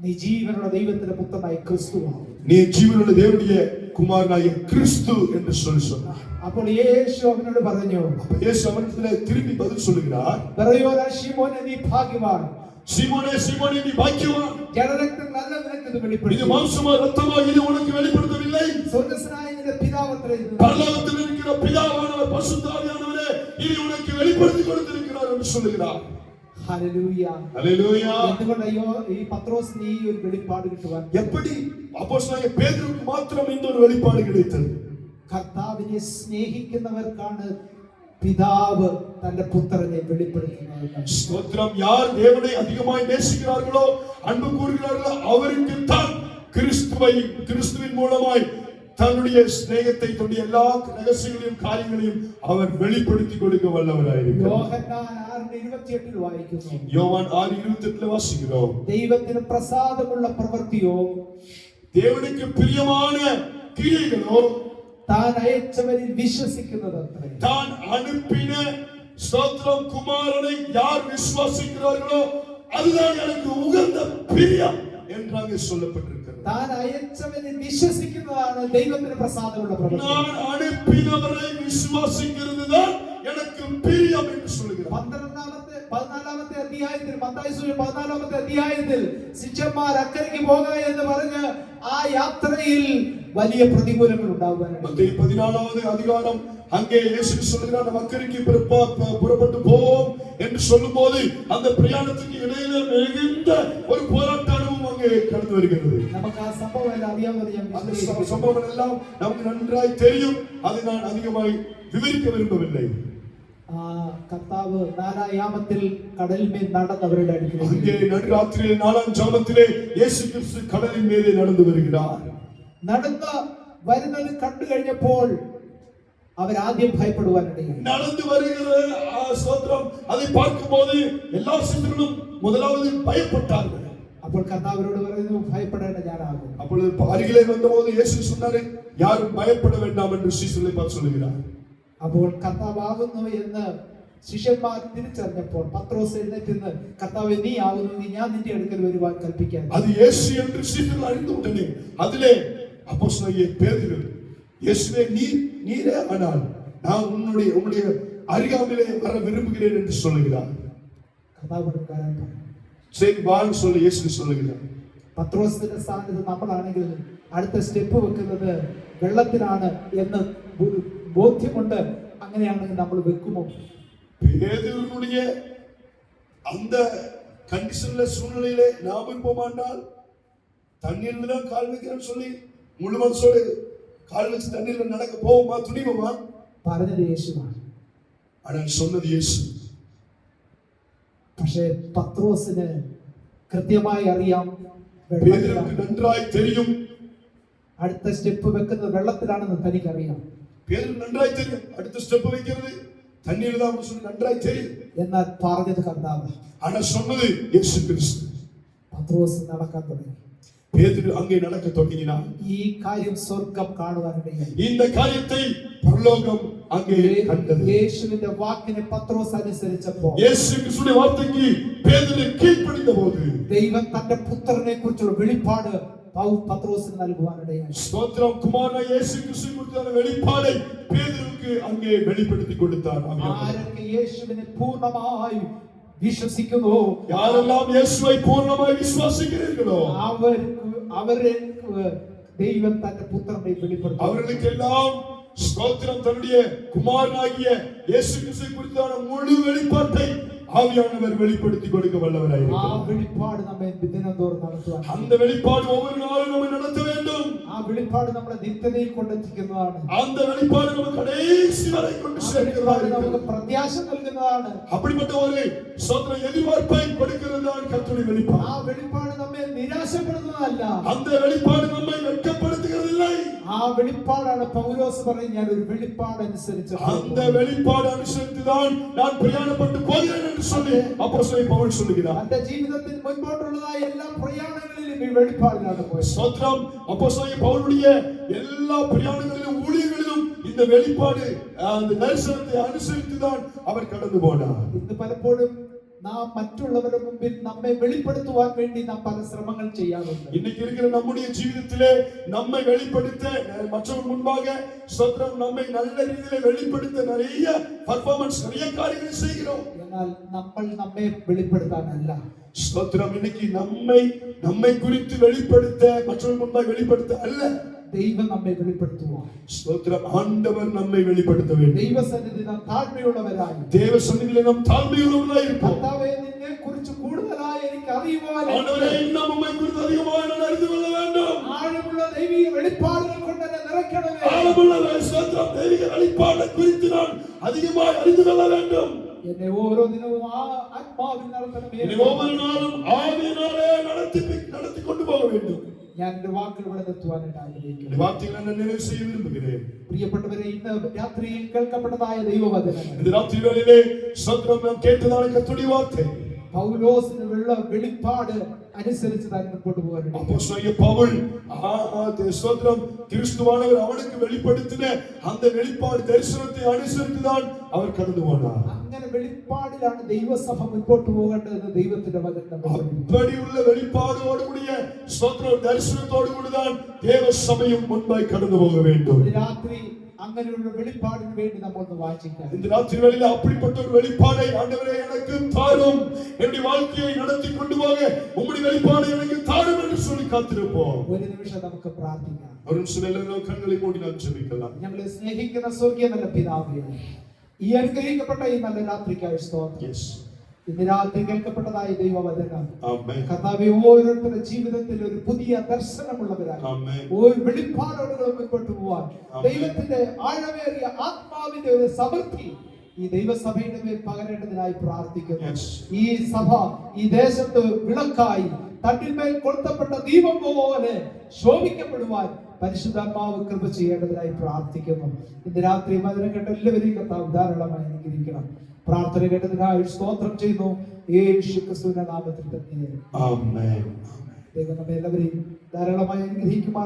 നീ ജീവനുള്ള ദൈവത്തിന്റെ പുത്രനായ ക്രിസ്തുവാണ്. நீ ஜீவனுள்ள தேவனுடைய குமாரனாகிய கிறிஸ்து என்று சொல்லி சொன்னார். അപ്പോൾ യേശു അവനോട് പറഞ്ഞു, அப்ப இயேசு அவனிடத்திலே திரும்பி பதில் சொல்லுகிறார், പറയോരാ ശിമോനെ, നീ ഭാഗ്യവാൻ, சீமோனே சீமோனே நீ பாக்கியவான், ജഡരക്തങ്ങളല്ല നിനക്ക് ഇത് இது വെളിപ്പെടുത്തി, மாம்சமோ ரத்தமோ இது உனக்கு வெளிப்படுத்தவில்லை, സ്വർഗ്ഗസ്ഥനായ നിന്റെ പിതാവത്രേ ഇത്. பரலோகத்தில் இருக்கிற பிதாவானவர் பரிசுத்த ஆவியானவரே இது உனக்கு வெளிப்படுத்தி கொடுத்திருக்கிறார் என்று சொல்லுகிறார். ഹല്ലേലൂയ. அல்லேலூயா. എന്തുകൊണ്ട് ഈ പത്രോസിന് ഈ ഒരു വെളിപ്പാട് കിട്ടുവാൻ? எப்படி அப்போஸ்தலனாகிய பேதுருக்கு மாத்திரம் இந்த ஒரு வெளிப்பாடு கிடைத்தது? കർത്താവിനെ സ്നേഹിക്കുന്നവർക്കാണ് പിതാവ് തന്റെ പുത്രനെ വെളിപ്പെടുത്തുന്നത്. ஸ்தோத்திரம். யார் தேவனை அதிகமாய் நேசிக்கிறார்களோ, அன்பு கூறுகிறார்களோ, அவருக்கு தான் கிறிஸ்துவின் மூலமாய் தன்னுடைய ஸ்நேகத்தை, தன்னுடைய எல்லா ரகசியங்களையும் காரியங்களையும் அவர் வெளிப்படுத்தி கொடுக்க வல்லவராயிருக்கிறார். യോഹന്നാൻ 6:28 വായിക്കുന്നു, யோவான் 6:28 வாசிக்கிறோம், ദൈവത്തിന് പ്രസാദമുള്ള പ്രവൃത്തിയോ தேவனுக்கு பிரியமான கிரியைகளோ താൻ അയച്ചവരിൽ വിശ്വസിക്കുന്നതത്രേ. தான் அனுப்பின ஸ்தோத்திரம் குமாரனை யார் விசுவாசிக்கிறார்களோ அதுதான் எனக்கு உகந்த பிரியம் என்றாங்க சொல்லப்பட்டிருக்கிறது. താൻ അയച്ചവരിൽ വിശ്വസിക്കുന്നതാണ് ദൈവത്തിന് പ്രസാദമുള്ള പ്രവൃത്തി. நான் அனுப்பினவரை விசுவாசிக்கிறது தான் எனக்கு பிரியம் என்று சொல்லுகிறார். 14-ാമത്തെ അധ്യായത്തിൽ, മത്തായി സുവിശേഷം 14-ാമത്തെ അധ്യായത്തിൽ ശിഷ്യന്മാർ അക്കരയ്ക്ക് പോകുക എന്ന് പറഞ്ഞ് ആ യാത്രയിൽ വലിയ പ്രതികൂലങ്ങൾ ഉണ്ടാകുവാനുണ്ട്. மத்தேயு 14-வது அதிகாரம் அங்கே இயேசு சொல்கிறார், நம்ம அக்கறைக்கு புறப்பட்டு போவோம் என்று சொல்லும்போது அந்த பிரயாணத்துக்கு இடையில மிகுந்த ஒரு போராட்டமும் அங்கே கடந்து வருகிறது. നമുക്ക് ആ സംഭവം എല്ലാം അറിയാവുന്നത് ഞാൻ அந்த വിശദീകരിക്കുന്നു. சம்பவம் எல்லாம் நமக்கு நன்றாய் தெரியும், அதை நான் அதிகமாய் விவரிக்க விரும்பவில்லை. കർത്താവ് 4-ാം യാമത്തിൽ കടലിന്മേൽ നടന്നവരുടെ അടുക്കൽ அங்கே நடுராத்திரியிலே 4ஆம் ஜாமத்திலே இயேசு கிறிஸ்து கடலின் மேலே நடந்து வருகிறார். നടന്ന് വരുന്നത് കണ്ടു കഴിഞ്ഞപ്പോൾ അവരാദ്യം ഭയപ്പെടുവാനിടയായി. நடந்து வருகிற ஸ்தோத்திரம் அதை பார்க்கும்போது எல்லா சீடர்களும் முதலாவது பயப்பட்டார்கள். അപ്പോൾ കർത്താവരോട് പറയുന്നു, ഭയപ്പെടേണ്ട, ഞാനാകും. அப்பொழுது அருகிலே வந்தபோது இயேசு சொன்னாரு, யாரும் பயப்பட வேண்டாம் என்று சீடர்களை பார்த்து சொல்லுகிறார். അപ്പോൾ കർത്താവാകുന്നു എന്ന് ശിഷ്യന്മാർ തിരിച്ചറിഞ്ഞപ്പോൾ പത്രോസ് എഴുന്നേറ്റ് നിന്ന്, കർത്താവേ, നീ ആകുന്നു, ഞാൻ നിന്റെ അടുക്കൽ വരുവാൻ കൽപ്പിക്കാൻ. அது இயேசு என்று சீடர்கள் அறிந்து விட்டனே. அதிலே அப்போஸ்தலனாகிய பேதுரு, இயேசுவே நீரே ஆனால் நான் உம்முடைய அருகாமையிலே வர விரும்புகிறேன் என்று சொல்லுகிறார். കർത്താവ് വരാൻ പറഞ്ഞു. சரி வான்னு சொல்லி இயேசு சொல்லுகிறார். പത്രോസിന്റെ സ്ഥാനത്ത് നമ്മളാണെങ്കിൽ അടുത്ത സ്റ്റെപ്പ് വെക്കുന്നത് വെള്ളത്തിലാണ് എന്ന് ബോധ്യമുണ്ട്. അങ്ങനെയാണെങ്കിൽ നമ്മൾ വെക്കുമോ? பேதுருடைய அந்த கண்டிஷன்ல சூழ்நிலையிலே நாம் இருப்போமானால் தண்ணீர்ல தான் கால் வைக்கிறேன்னு சொல்லி முழு மனசோடு கால் வச்சு தண்ணீர்ல நடக்க போவோமா, துணிவோமா? പറഞ്ഞത് യേശുവാണ്. ஆனால் சொன்னது இயேசு. പക്ഷേ പത്രോസിന് കൃത്യമായി അറിയാം, பேதுருக்கு நன்றாய் தெரியும், അടുത്ത സ്റ്റെപ്പ് വെക്കുന്നത് വെള്ളത്തിലാണെന്ന് തനിക്കറിയാം. பேதுருக்கு நன்றாய் தெரியும் அடுத்த ஸ்டெப் வைக்கிறது தண்ணீர் தான் சொல்லி நன்றாய் தெரியும். എന്നാൽ പറഞ്ഞത് കർത്താവ്. ஆனா சொன்னது இயேசு கிறிஸ்து. പത്രോസ് നടക്കാൻ തുടങ്ങി. பேதுரு அங்கே நடக்க தொடங்கினான். ഈ കാര്യം സ്വർഗ്ഗം കാണുവാനിടയായി. இந்த காரியத்தை பரலோகம் அங்கே கண்டது. യേശുവിന്റെ വാക്കിനെ പത്രോസ് അനുസരിച്ചപ്പോൾ, இயேசு கிறிஸ்துவின் வார்த்தைக்கு பேதுரு கீழ்ப்படிந்தபோது, ദൈവം തന്റെ പുത്രനെ കുറിച്ചുള്ള വെളിപ്പാട് പത്രോസിന് നൽകുവാനിടയായി. ஸ்தோத்திரம். குமாரனாയ இயேசு கிறிஸ்துவின் குறித்தான வெளிப்பாடை பேதுருக்கு அங்கே வெளிப்படுத்தி கொடுத்தார். ആരൊക്കെ യേശുവിനെ പൂർണ്ണമായി വിശ്വസിക്കുന്നു, யாரெல்லாம் இயேசுவை பூர்ணமாய் விசுவாசிக்கிறீர்களோ അവർക്ക് ദൈവം തന്റെ പുത്രനെ വെളിപ്പെടുത്തും. அவர்களுக்கெல்லாம் ஸ்தோத்திரம் தன்னுடைய குமாரனாகிய இயேசு கிறிஸ்துவை குறித்தான முழு வெளிப்பாட்டை ஆவியானவர் வெளிப்படுத்தி கொடுக்க ആ வல்லவராயிருக்கிறார். വെളിപ്പാട് നമ്മെ ദിനംതോറും നടത്തുവാൻ, அந்த வெளிப்பாடு ஒவ்வொரு நாளும் நம்மை நடத்த வேண்டும். ആ വെളിപ്പാട് നമ്മളെ നിത്യതയിൽ കൊണ്ടെത്തിക്കുന്നതാണ്. அந்த வெளிப்பாடு நம்ம கடைசி வரை கொண்டு சேர்க்கிறதாக നമുക്ക് പ്രത്യാശ നൽകുന്നതാണ്. அப்படிப்பட்ட ஒரு ஸ்தோத்திர எதிர்பார்ப்பை கொடுக்கிறதுதான் கர்த்தருடைய வெளிப்பாடு. ആ വെളിപ്പാട് നമ്മെ നിരാശപ്പെടുന്നതല്ല. அந்த வெளிப்பாடு நம்மை வெட்கப்படுத்துகிறதில்லை. ആ വെളിപ്പാടാണ് പൗലോസ് പറയും, ഞാൻ ഒരു വെളിപ്പാട് അനുസരിച്ച് அந்த வெளிப்பாடு അനുസരിച്ചുதான் நான் பிரயாணப்பட்டு போகிறேன் என்று சொல்லி அப்போஸ்தலன் பவுல் சொல்லுகிறார். തന്റെ ജീവിതത്തിൽ മുൻപോട്ടുള്ളതായ എല്ലാ പ്രയാണങ്ങളിലും ഈ വെളിപ്പാടിലാണ് പോയത്. ஸ்தோத்திரம். அப்போஸ்தலன் பவுலுடைய எல்லா பிரயாணங்களிலும் ஊழியங்களிலும் இந்த வெளிப்பாடு அந்த தரிசனத்தை அனுசரித்துதான் அவர் கடந்து போனார். ഇന്ന് പലപ്പോഴും നാം മറ്റുള്ളവരുടെ മുമ്പിൽ നമ്മെ വെളിപ്പെടുത്തുവാൻ വേണ്ടി നാം പല ശ്രമങ്ങൾ ചെയ്യാറുണ്ട്. இன்னைக்கு இருக்கிற நம்முடைய ஜீவிதத்திலே நம்மை வெளிப்படுத்த மற்றவர்கள் முன்பாக ஸ்தோத்திரம் நம்மை நல்ல ரீதியிலே வெளிப்படுத்த நிறைய பெர்ஃபார்மன்ஸ் நிறைய காரியங்களை செய்கிறோம். എന്നാൽ നമ്മൾ നമ്മെ വെളിപ്പെടുത്താനല്ല, ஸ்தோத்திரம். இன்னைக்கு நம்மை குறித்து வெளிப்படுத்த மற்றவர்கள் முன்பாக வெளிப்படுத்த அல்ல, ദൈവം നമ്മെ വെളിപ്പെടുത്തുവാൻ, ஸ்தோத்திரம், ஆண்டவர் நம்மை வெளிப்படுத்த வேண்டும். ദൈവസന്നിധി നാം താഴ്മയുള്ളവരായി, தேவ சந்நிதியிலே நாம் தாழ்மையுள்ளவர்களாய் இருப்போம். കർത്താവേ നിന്നെ കുറിച്ച് കൂടുതലായി എനിക്ക് അറിയുവാൻ, ஆண்டவரே இன்னும் உம்மை குறித்து அதிகமாக நான் அறிந்து கொள்ள வேண்டும். ആഴമുള്ള ദൈവിക വെളിപ്പാടുകൾ കൊണ്ട് എന്നെ നിറയ്ക്കണമേ. ஆழமுள்ள ஸ்தோத்திரம் தெய்வீக வெளிப்பாட்டை குறித்து நான் அதிகமாக அறிந்து கொள்ள வேண்டும். എന്നെ ഓരോ ദിനവും ആ ആത്മാവിൽ നടത്തണമേ. என்னை ஒவ்வொரு நாளும் ஆவியினாலே நடத்தி கொண்டு போக வேண்டும். ഞാൻ എന്റെ വാക്കുകൾ ഇവിടെ നിർത്തുവാനായിട്ട് ആഗ്രഹിക്കുന്നു. இந்த வார்த்தைகளை நான் நிறைவு செய்ய விரும்புகிறேன். പ്രിയപ്പെട്ടവരെ, ഇന്ന് രാത്രിയിൽ കേൾക്കപ്പെട്ടതായ ദൈവവചനങ്ങൾ, இந்த ராத்திரி வேளையிலே ஸ்தோத்திரம் நாம் கேட்டதான கர்த்தருடைய வார்த்தை പൗലോസിന് വെളിപ്പാട് അനുസരിച്ച് താൻ മുൻപോട്ട് പോകാനുണ്ട്. அப்போஸ்தலன் பவுல் ஸ்தோத்திரம் கிறிஸ்துவானவர் அவனுக்கு வெளிப்படுத்தின அந்த வெளிப்பாடு தரிசனத்தை அனுசரித்துதான் அவர் கடந்து போனார். അങ്ങനെ വെളിപ്പാടിലാണ് ദൈവസഭ മുൻപോട്ട് പോകേണ്ടതെന്ന് ദൈവത്തിന്റെ വചനം. அப்படி உள்ள வெளிப்பாடோடு கூடிய ஸ்தோத்திரம் தரிசனத்தோடு கூடிதான் தேவ சபையும் முன்பாய் கடந்து போக வேண்டும். രാത്രി അങ്ങനെയുള്ള വെളിപ്പാടിന് വേണ്ടി നമ്മൾ ഒന്ന് വാഞ്ചിക്കാം. இந்த ராத்திரி வேளையில அப்படிப்பட்ட ஒரு வெளிப்பாடை ஆண்டவரே எனக்கு தாரும், என்னுடைய வாழ்க்கையை நடத்தி கொண்டு போக உம்முடைய வெளிப்பாடை எனக்கு தாரும் என்று சொல்லி காத்திருப்போம். ഒരു നിമിഷം നമുക്ക് പ്രാർത്ഥിക്കാം. ஒரு நிமிஷம் எல்லாரும் கண்களை மூடி நாம் ஜெபிக்கலாம். ഞങ്ങളെ സ്നേഹിക്കുന്ന സ്വർഗീയ നല്ല പിതാവേ, ഈ അനുഗ്രഹിക്കപ്പെട്ട ഈ നല്ല രാത്രിക്കായി സ്തോത്രം. Yes. ഇന്ന് രാത്രി കേൾക്കപ്പെട്ടതായ ദൈവവചനം Amen. കർത്താവേ, ഓരോരുത്തരുടെ ജീവിതത്തിൽ ഒരു പുതിയ ദർശനമുള്ളവരായി, Amen. ഒരു വെളിപ്പാടോടുകൾ മുൻപോട്ട് പോവാൻ ദൈവത്തിന്റെ ആഴമേറിയ ആത്മാവിന്റെ ഒരു സമൃദ്ധി ഈ ദൈവസഭയുടെ മേൽ പകരേണ്ടതിനായി പ്രാർത്ഥിക്കുന്നു. Yes. ഈ സഭ ഈ ദേശത്ത് വിളക്കായി തട്ടിന്മേൽ കൊളുത്തപ്പെട്ട ദീപം പോലെ ശോഭിക്കപ്പെടുവാൻ പരിശുദ്ധാത്മാവ് കൃപ ചെയ്യേണ്ടതിനായി പ്രാർത്ഥിക്കുന്നു. ഇന്ന് രാത്രി വചനം കേട്ട എല്ലാവരെയും കർത്താവ് ധാരാളമായി അനുഗ്രഹിക്കണം. പ്രാർത്ഥന കേട്ടതിനായി സ്തോത്രം ചെയ്യുന്നു, യേശു ക്രിസ്തുവിന്റെ നാമത്തിൽ തന്നെ. Amen. ദൈവം നമ്മെ എല്ലാവരെയും ധാരാളമായി അനുഗ്രഹിക്കുമാർ.